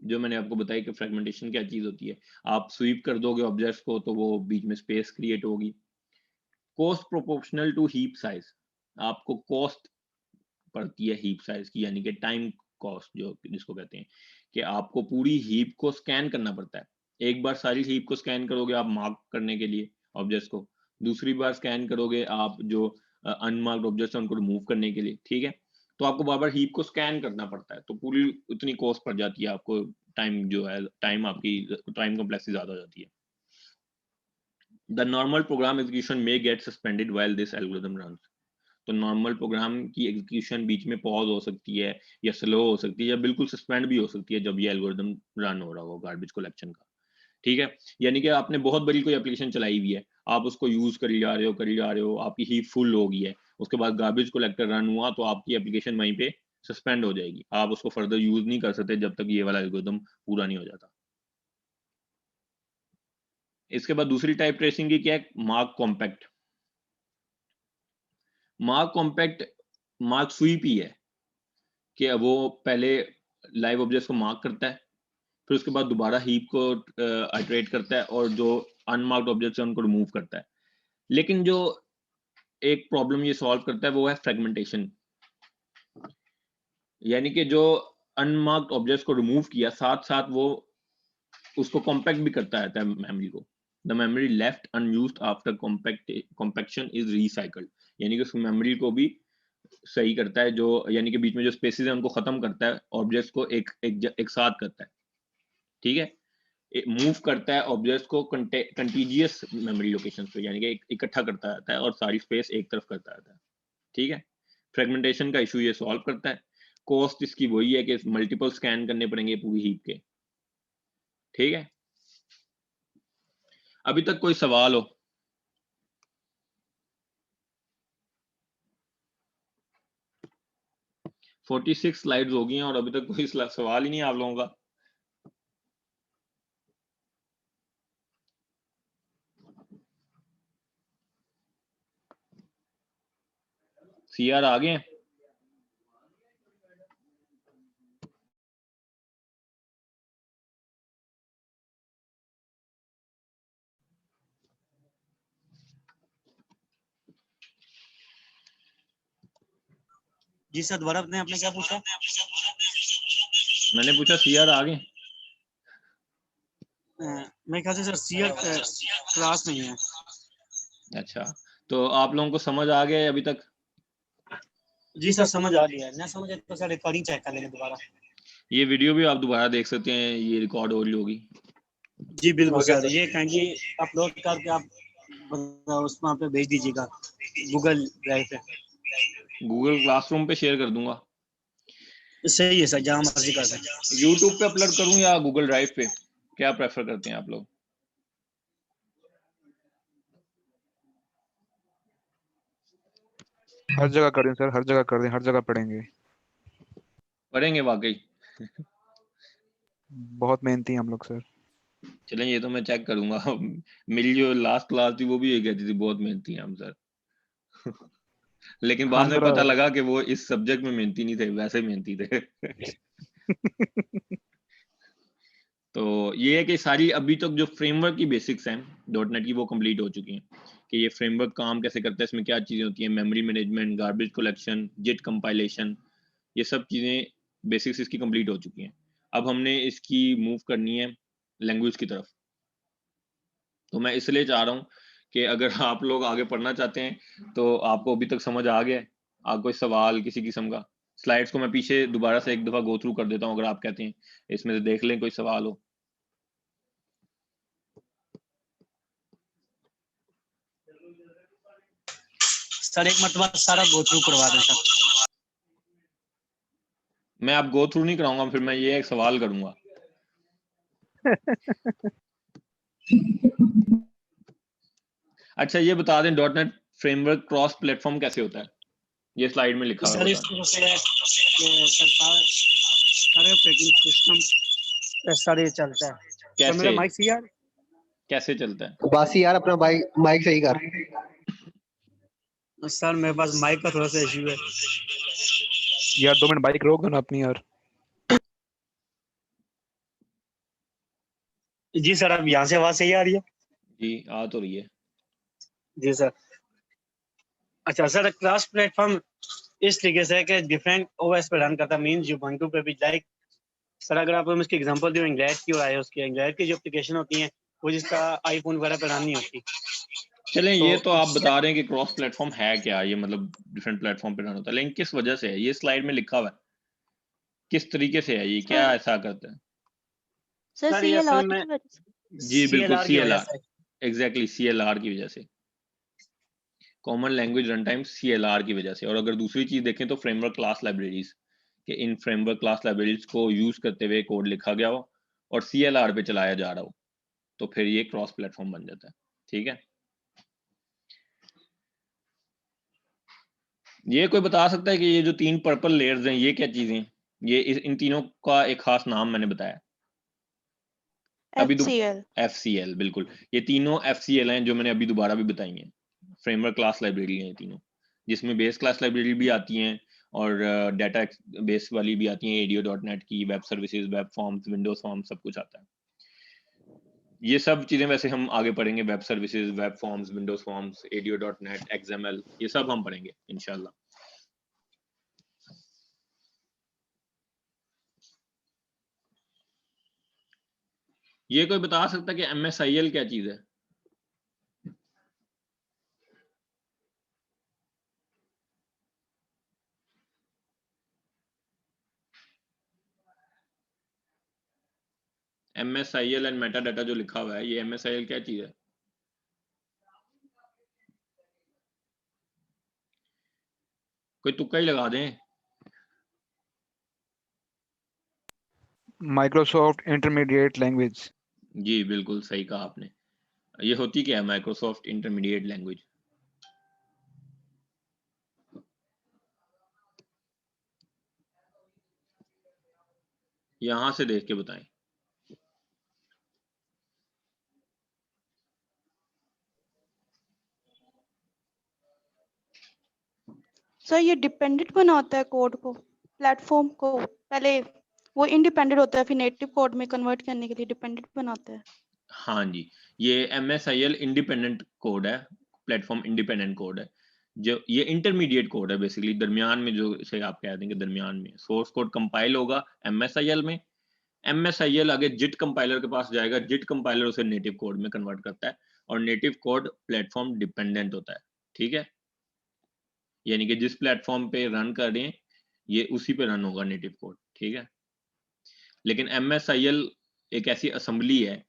S1: जो मैंने आपको बताया कि फ्रेगमेंटेशन क्या चीज होती है। आप स्वीप कर दोगे ऑब्जेक्ट्स को तो वो बीच में स्पेस क्रिएट होगी। Cost proportional to heap size, आपको कॉस्ट पड़ती है हीप साइज की, यानी कि टाइम कॉस्ट जो जिसको कहते हैं, कि आपको पूरी हीप को स्कैन करना पड़ता है। एक बार सारी हीप को स्कैन करोगे आप मार्क करने के लिए ऑब्जेक्ट्स को, दूसरी बार स्कैन करोगे आप जो अनमार्क्ड ऑब्जेक्ट्स हैं उनको रिमूव करने के लिए, ठीक है। तो आपको बार बार हीप को स्कैन करना पड़ता है, तो पूरी उतनी कॉस्ट पड़ जाती है आपको, टाइम जो है, टाइम आपकी टाइम कॉम्प्लेक्सिटी ज्यादा हो जाती है। The normal program execution may gate suspended while this algorithm runs, तो नॉर्मल प्रोग्राम की एग्जीक्यूशन बीच में पॉज हो सकती है या स्लो हो सकती है या बिल्कुल सस्पेंड भी हो सकती है जब ये एल्गोरिथम रन हो रहा हो गार्बेज कलेक्शन का, ठीक है। यानी कि आपने बहुत बड़ी कोई एप्लीकेशन चलाई हुई है, आप उसको यूज करी जा रहे हो, आपकी हीप फुल हो गई है, उसके बाद गार्बेज कलेक्टर रन हुआ तो आपकी एप्लीकेशन वहीं पे सस्पेंड हो जाएगी, आप उसको फर्दर यूज नहीं कर सकते जब तक ये वाला एल्गोरिथम पूरा नहीं हो जाता। इसके बाद दूसरी टाइप ट्रेसिंग की क्या है, mark compact. Mark compact mark sweep ही है कि वो पहले लाइव ऑब्जेक्ट्स को मार्क करता है, फिर उसके बाद दोबारा हीप को आइटरेट करता है और जो अनमार्क्ड ऑब्जेक्ट्स हैं उनको रिमूव करता है। लेकिन जो एक प्रॉब्लम ये सॉल्व करता है वो है फ्रेगमेंटेशन, यानी कि जो अनमार्क्ड ऑब्जेक्ट्स को रिमूव किया साथ साथ वो उसको कॉम्पैक्ट भी करता रहता है मेमोरी को। The memory left unused after compaction is recycled, यानी कि उस मेमोरी को भी सही करता है, जो यानी कि बीच में जो स्पेसेस हैं उनको खत्म करता है, ऑब्जेक्ट्स को एक साथ करता है, ठीक है। मूव करता है ऑब्जेक्ट्स को कंटीजियस मेमोरी लोकेशंस पे, यानी कि इकट्ठा करता रहता है और सारी स्पेस एक तरफ करता रहता है, ठीक है। फ्रेगमेंटेशन का इशू ये सॉल्व करता है। कॉस्ट इसकी वही है कि मल्टीपल स्कैन करने पड़ेंगे पूरी हीप के, ठीक है। अभी तक कोई सवाल हो? – 46 स्लाइड्स हो गई हैं और अभी तक कोई सवाल ही नहीं आप लोगों का। सीआर आ गए हैं?
S5: जी सर, दोबारा आपने क्या पूछा?
S1: मैंने पूछा सीआर आ गए?
S5: मेरे ख्याल से सर सीआर क्लास नहीं है।
S1: अच्छा, तो आप लोगों को समझ आ गया है अभी तक?
S5: जी सर समझ आ गया है, ना समझे तो सर रिकॉर्डिंग चेक कर लेंगे दोबारा।
S1: ये वीडियो भी आप दोबारा देख सकते हैं, ये रिकॉर्ड हो रही होगी।
S5: जी बिल्कुल सर, ये कहेंगे अपलोड करके आप उसमें पे भेज दीजिएगा गूगल ड्राइव पे।
S1: गूगल क्लासरूम पे शेयर कर दूंगा।
S5: सही है सर, जहाँ मर्जी कर दें।
S1: यूट्यूब पे अपलोड करूं या गूगल ड्राइव पे, क्या प्रेफर करते हैं आप लोग?
S6: हर जगह कर दें सर, हर जगह कर दें, हर जगह पढ़ेंगे।
S1: पढ़ेंगे वाकई?
S6: बहुत मेहनती हैं हम लोग सर।
S1: चलें, ये तो मैं चेक करूंगा। मेरी जो लास्ट क्लास थी वो भी ये कहती थी बहुत मेहनती हैं हम सर। लेकिन बाद
S6: हम
S1: में
S6: थोड़ा
S1: पता लगा कि वो इस सब्जेक्ट में मेहनती नहीं थे, वैसे मेहनती थे। तो ये है कि सारी अभी तक जो फ्रेमवर्क की बेसिक्स हैं .NET की वो कंप्लीट हो चुकी हैं, कि ये फ्रेमवर्क काम कैसे करता है, इसमें क्या चीज़ें होती हैं, memory management, garbage collection, JIT compilation, ये सब चीज़ें बेसिक्स इसकी कंप्लीट हो चुकी हैं। अब हमने इसकी मूव करनी है लैंग्वेज की तरफ। तो मैं इसलिए चाह रहा हूँ कि अगर आप लोग आगे पढ़ना चाहते हैं तो आपको अभी तक समझ आ गया है, आप कोई सवाल किसी किस्म का, स्लाइड्स को मैं पीछे दोबारा से एक दफा गो थ्रू कर देता हूँ अगर आप कहते हैं इसमें से देख लें कोई सवाल हो।
S5: सर एक मरतबा सारा गो थ्रू करवा दें सर।
S1: मैं आप गो थ्रू नहीं कराऊंगा, फिर मैं ये एक सवाल करूंगा। अच्छा ये बता दें dot net framework cross platform कैसे होता है, ये स्लाइड में लिखा हुआ
S5: सर
S1: है,
S5: इस
S1: बता
S5: तरह से कि सारे ऑपरेटिंग सिस्टम पे सर ये चलता है। सर मेरा
S1: कैसे
S5: माइक सही है?
S1: कैसे चलता है?
S7: बासी यार अपना माइक सही कर।
S5: सर मेरे पास माइक का थोड़ा सा इशू है।
S6: यार 2 मिनट बाइक रोक दो ना अपनी यार।
S5: जी सर अब यहाँ से आवाज सही आ रही है?
S1: जी आ तो रही है।
S5: जी सर। अच्छा सर क्रॉस प्लेटफॉर्म इस तरीके से है कि डिफरेंट ओएस पे रन करता, मींस ubuntu पे भी लाइक सर अगर आप इसकी एग्जांपल दो एंड्रॉइड की और iOS की, एंड्रॉइड की जो एप्लीकेशन होती हैं वो जिसका आईफोन वगैरह पे रन नहीं होती।
S1: चलें ये तो आप
S5: तो
S1: बता रहे हैं कि क्रॉस प्लेटफॉर्म है क्या, ये मतलब डिफरेंट प्लेटफॉर्म पे रन होता है, लेकिन किस वजह से है? ये स्लाइड में लिखा हुआ है, किस तरीके से है, ये क्या
S3: सर
S1: ऐसा करता है?
S3: सर
S5: सर ये असल
S3: CLR
S5: में
S3: की वजह से।
S1: जी बिल्कुल
S5: CLR की वजह
S1: CLR,
S5: से।
S1: एग्जैक्टली CLR की वजह से, common language run time CLR की वजह से। और अगर दूसरी चीज देखें तो फ्रेमवर्क क्लास लाइब्रेरीज, कि इन फ्रेमवर्क क्लास लाइब्रेरीज को यूज करते हुए कोड लिखा गया हो और CLR पे चलाया जा रहा हो, तो फिर ये क्रॉस प्लेटफॉर्म बन जाता है। ठीक है, ये कोई बता सकता है कि ये जो 3 पर्पल लेयर्स हैं ये क्या चीजें हैं? ये इन तीनों का एक खास नाम मैंने बताया अभी।
S3: HCL।
S1: FCL, बिल्कुल, ये तीनों FCL हैं जो मैंने अभी दोबारा भी बताई हैं। फ्रेमवर्क क्लास लाइब्रेरी हैं ये तीनों, जिसमें बेस क्लास लाइब्रेरी भी आती हैं और डाटा बेस वाली भी आती हैं, ADO.NET की, web services, web forms, Windows forms, सब कुछ आता है। ये सब चीजें वैसे हम आगे पढ़ेंगे, web services, web forms, Windows forms, ADO.NET, XML, ये सब हम पढ़ेंगे इंशाल्लाह। ये कोई बता सकता है कि MSIL क्या चीज है? MSIL एंड मेटा डाटा जो लिखा हुआ है, ये MSIL क्या चीज है? कोई तुक्का ही लगा दें।
S6: Microsoft intermediate language.
S1: जी बिल्कुल सही कहा आपने। ये होती क्या है माइक्रोसॉफ्ट इंटरमीडिएट लैंग्वेज? यहां से देख के बताएं।
S3: सर ये डिपेंडेंट बनाता है कोड को, प्लेटफॉर्म को। पहले वो इंडिपेंडेंट होता है, फिर नेटिव कोड में कन्वर्ट करने के लिए डिपेंडेंट बनाता है।
S1: हाँ जी, ये MSIL इंडिपेंडेंट कोड है, प्लेटफॉर्म इंडिपेंडेंट कोड है। जो ये इंटरमीडिएट कोड है बेसिकली, दरमियान में, जो इसे आप कह देंगे दरमियान में। सोर्स कोड कंपाइल होगा MSIL में, MSIL आगे जिट कंपाइलर के पास जाएगा, जिट कंपाइलर उसे नेटिव कोड में कन्वर्ट करता है, और नेटिव कोड प्लेटफॉर्म डिपेंडेंट होता है। ठीक है, यानी कि जिस प्लेटफॉर्म पे रन कर रहे हैं ये उसी पे रन होगा नेटिव कोड। ठीक है, लेकिन MSIL एक ऐसी असेंबली है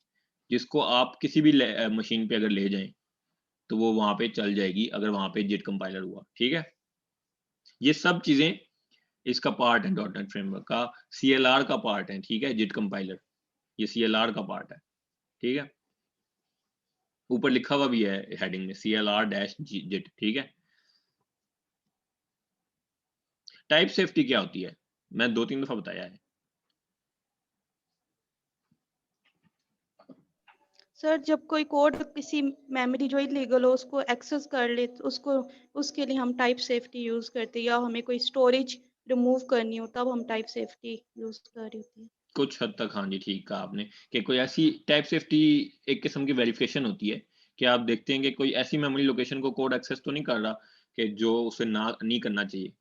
S1: जिसको आप किसी भी मशीन पे अगर ले जाएं तो वो वहां पे चल जाएगी अगर वहां पे जिट कंपाइलर हुआ। ठीक है, ये सब चीजें इसका पार्ट है, डॉट नेट फ्रेमवर्क का CLR का पार्ट है। ठीक है, जिट कंपाइलर ये CLR का पार्ट है। ठीक है, ऊपर लिखा हुआ भी है हेडिंग में CLR-JIT। ठीक है, टाइप सेफ्टी क्या होती है मैं 2-3 दफा बताया है।
S3: सर जब कोई कोड किसी मेमोरी जो इलीगल हो उसको एक्सेस कर ले तो उसको, उसके लिए हम टाइप सेफ्टी यूज करते हैं, या हमें कोई स्टोरेज रिमूव करनी हो तब हम टाइप सेफ्टी यूज कर रही होती है।
S1: कुछ हद तक हाँ जी, ठीक कहा आपने कि कोई ऐसी टाइप सेफ्टी एक किस्म की वेरिफिकेशन होती है कि आप देखते हैं कि कोई ऐसी मेमोरी लोकेशन को कोड एक्सेस तो नहीं कर रहा कि जो उसे ना नहीं करना चाहिए।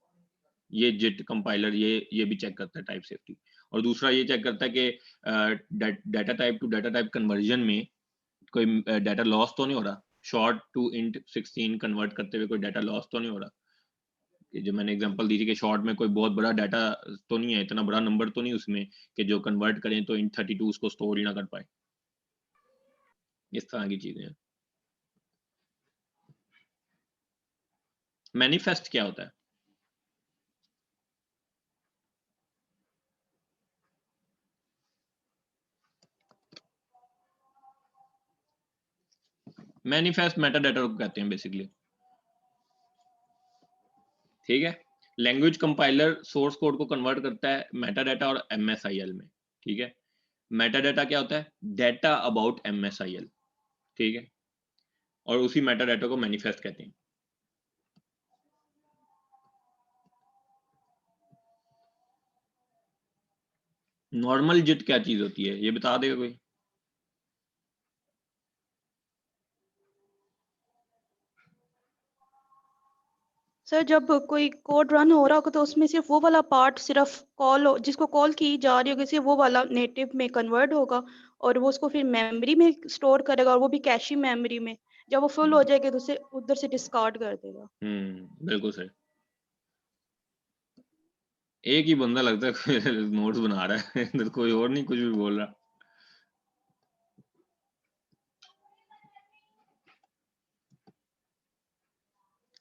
S1: ये जिट कंपाइलर ये भी चेक करता है टाइप सेफ्टी। और दूसरा ये चेक करता है कि data type two data type conversion में कोई डाटा लॉस तो नहीं हो रहा, शॉर्ट टू इंट 16 कन्वर्ट करते हुए कोई डाटा लॉस तो नहीं हो रहा। जो मैंने एग्जांपल दी थी कि शॉर्ट में कोई बहुत बड़ा डाटा तो नहीं है, इतना बड़ा नंबर तो नहीं उसमें कि जो कन्वर्ट करें तो इंट 32 उसको स्टोर ही ना कर पाए। इस तरह की चीजें हैं। मैनिफेस्ट क्या होता है? मैनिफेस्ट मेटा डाटा को कहते हैं बेसिकली, ठीक है। लैंग्वेज कंपाइलर सोर्स कोड को कन्वर्ट करता है मेटा डाटा और MSIL में, ठीक है। मेटा डाटा क्या होता है? डाटा अबाउट MSIL, ठीक है, और उसी मेटा डाटा को मैनिफेस्ट कहते हैं। नॉर्मल जिट क्या चीज होती है, ये बता देगा कोई?
S3: सर जब कोई कोड रन हो रहा होगा तो उसमें सिर्फ वो वाला पार्ट सिर्फ जिसको कॉल की जा रही होगी सिर्फ वो वाला नेटिव में कन्वर्ट होगा और वो उसको फिर मेमोरी में स्टोर करेगा और वो भी कैशी मेमोरी में। जब वो फुल हो जाएगा तो उसे उधर से डिस्कार्ड कर देगा।
S1: बिल्कुल सही। एक ही बंदा लगता है नोट्स बना रहा है इधर कोई और नहीं कुछ भी बोल रहा।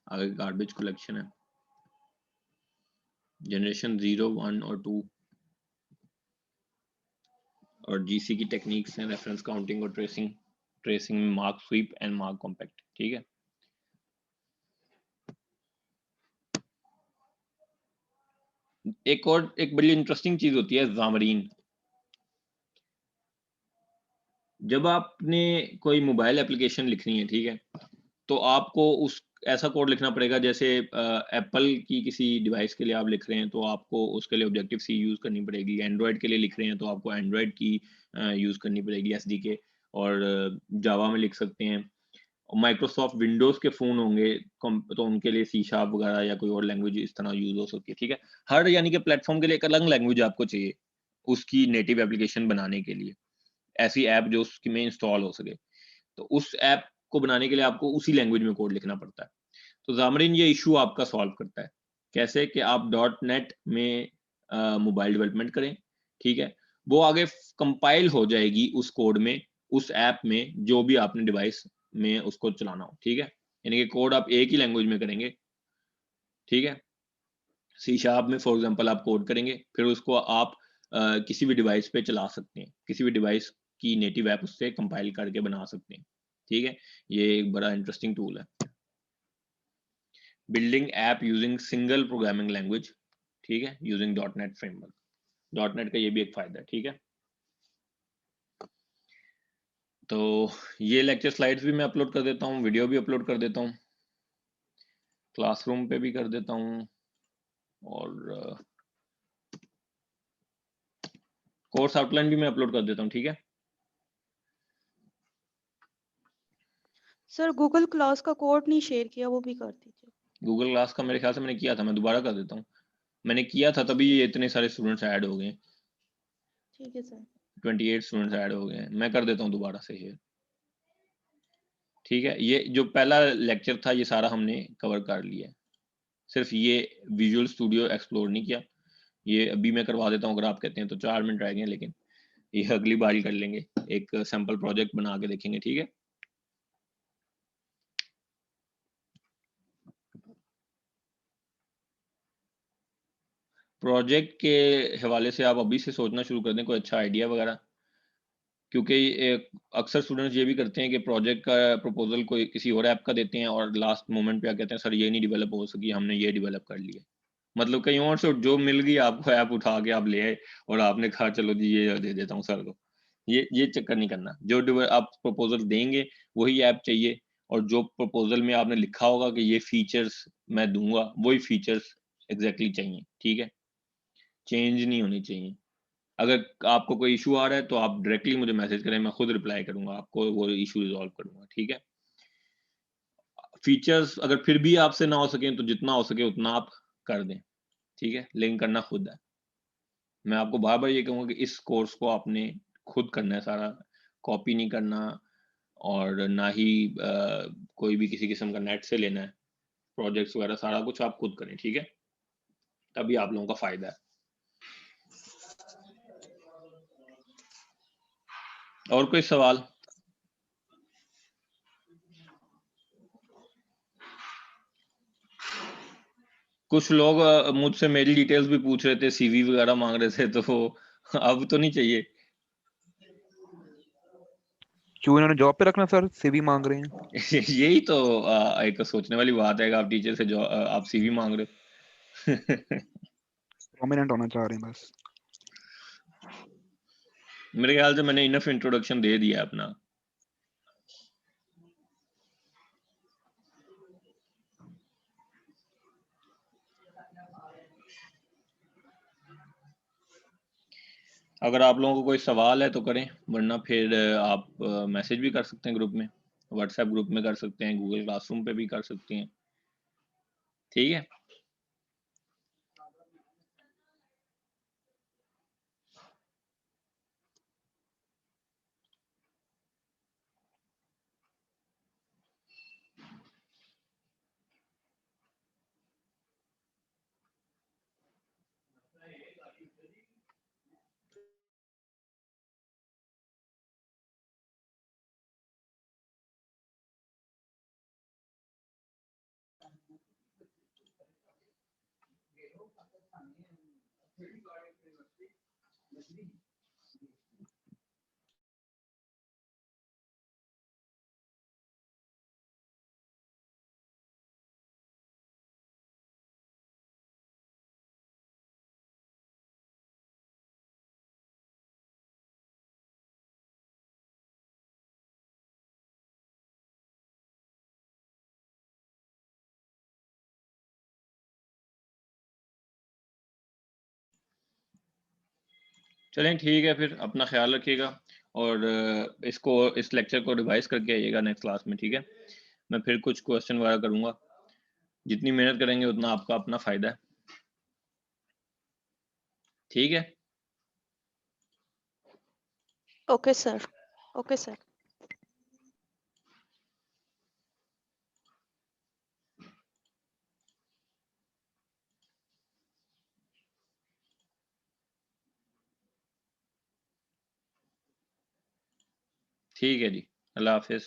S1: आगे गार्बेज कलेक्शन है, जनरेशन 0, 1 और 2, और GC की टेक्निक्स हैं, रेफरेंस काउंटिंग और ट्रेसिंग में mark sweep and mark compact, ठीक है। एक बड़ी इंटरेस्टिंग चीज होती है ज़ामरीन। जब आपने कोई मोबाइल एप्लीकेशन लिखनी है, ठीक है, तो आपको उस ऐसा कोड लिखना पड़ेगा जैसे एप्पल की किसी डिवाइस के लिए आप लिख रहे हैं तो आपको उसके लिए ऑब्जेक्टिव सी यूज करनी पड़ेगी, एंड्रॉयड के लिए लिख रहे हैं तो आपको एंड्रॉयड की यूज करनी पड़ेगी SDK, और जावा में लिख सकते हैं। माइक्रोसॉफ्ट विंडोज के फोन होंगे तो उनके लिए C# वगैरह या कोई और लैंग्वेज इस तरह यूज हो सकती है, ठीक है। हर यानी कि प्लेटफॉर्म के लिए एक अलग लैंग्वेज आपको चाहिए उसकी नेटिव एप्लीकेशन बनाने के लिए, ऐसी ऐप जो उसकी में इंस्टॉल हो सके। तो उस ऐप को बनाने के लिए आपको उसी लैंग्वेज में कोड लिखना पड़ता है। तो ज़ामरीन ये इशू आपका सॉल्व करता है। कैसे? कि आप .NET में मोबाइल डेवलपमेंट करें, ठीक है, वो आगे कंपाइल हो जाएगी उस कोड में, उस ऐप में जो भी आपने डिवाइस में उसको चलाना हो, ठीक है। यानी कि कोड आप एक ही लैंग्वेज में करेंगे, ठीक है। C# में फॉर एग्जांपल आप कोड करेंगे, फिर उसको आप किसी भी डिवाइस पे चला सकते हैं, किसी भी डिवाइस की नेटिव ऐप उससे कंपाइल करके बना सकते हैं, ठीक है। ये एक बड़ा इंटरेस्टिंग टूल है। Building app using single programming language, ठीक है, यूजिंग .NET फ्रेमवर्क। .NET का ये भी एक फायदा है, ठीक है। तो ये लेक्चर स्लाइड्स भी मैं अपलोड कर देता हूँ, वीडियो भी अपलोड कर देता हूँ, क्लासरूम पे भी कर देता हूँ, और कोर्स आउटलाइन भी मैं अपलोड कर देता हूँ, ठीक है।
S3: सर गूगल क्लास का कोड नहीं शेयर किया, वो भी कर दीजिए।
S1: गूगल क्लास का मेरे ख्याल से मैंने किया था, मैं दोबारा कर देता हूँ। मैंने किया था तभी ये इतने सारे स्टूडेंट्स ऐड हो गए,
S3: ठीक है सर।
S1: 28 स्टूडेंट्स ऐड हो गए। मैं कर देता हूँ दोबारा से शेयर, ठीक है। ये जो पहला लेक्चर था ये सारा हमने कवर कर लिया है, सिर्फ ये विजुअल स्टूडियो एक्सप्लोर नहीं किया। ये अभी मैं करवा देता हूँ, अगर आप कहते हैं तो 4 मिनट रह गए, लेकिन ये अगली बार ही कर लेंगे, एक सैंपल प्रोजेक्ट बना के देखेंगे, ठीक है। प्रोजेक्ट के हवाले से आप अभी से सोचना शुरू कर दें कोई अच्छा आइडिया वगैरह, क्योंकि अक्सर स्टूडेंट्स ये भी करते हैं कि प्रोजेक्ट का प्रपोजल कोई किसी और ऐप का देते हैं और लास्ट मोमेंट पे आ कहते हैं सर ये नहीं डेवलप हो सकी, हमने ये डेवलप कर लिया। मतलब कहीं और से जो मिल गई आपको ऐप उठा के आप ले आए और आपने कहा चलो जी ये दे देता हूँ सर को। ये चक्कर नहीं करना, जो आप प्रपोजल देंगे वही ऐप चाहिए, और जो प्रपोजल में आपने लिखा होगा कि ये फीचर्स मैं दूंगा वही फीचर्स एग्जैक्टली चाहिए, ठीक है, चेंज नहीं होनी चाहिए। अगर आपको कोई इशू आ रहा है तो आप डायरेक्टली मुझे मैसेज करें, मैं खुद रिप्लाई करूंगा आपको, वो इशू रिजॉल्व करूंगा, ठीक है। फीचर्स अगर फिर भी आपसे ना हो सके तो जितना हो सके उतना आप कर दें, ठीक है, लेकिन करना खुद है। मैं आपको बार बार ये कहूंगा कि इस कोर्स को आपने खुद करना है सारा, कॉपी नहीं करना और ना ही कोई भी किसी किस्म का नेट से लेना है। प्रोजेक्ट्स वगैरह सारा कुछ आप खुद करें, ठीक है? तभी आप लोगों का फ़ायदा है। और कोई सवाल? कुछ लोग मुझसे मेरी डिटेल्स भी पूछ रहे थे, सीवी वगैरह माँग रहे थे, तो अब तो नहीं चाहिए?
S6: क्यों इन्होंने जॉब पे रखना सर, सीवी मांग रहे हैं?
S1: यही तो एक सोचने वाली बात है कि आप टीचर से आप सीवी माँग रहे हो।
S6: प्रोमिनेंट होना चाह रहे हैं बस।
S1: मेरे ख्याल से मैंने इनफ इंट्रोडक्शन दे दिया है अपना। अगर आप लोगों को कोई सवाल है तो करें, वरना फिर आप मैसेज भी कर सकते हैं ग्रुप में, व्हाट्सएप ग्रुप में कर सकते हैं, गूगल क्लासरूम पे भी कर सकते हैं, ठीक है? चलें ठीक है, फिर अपना ख्याल रखिएगा और इस लेक्चर को रिवाइज करके आइएगा नेक्स्ट क्लास में, ठीक है? मैं फिर कुछ क्वेश्चन वगैरह करूँगा। जितनी मेहनत करेंगे उतना आपका अपना फ़ायदा है, ठीक है?
S3: Okay sir, okay sir.
S1: ठीक है जी, अल्लाह हाफ़िज़।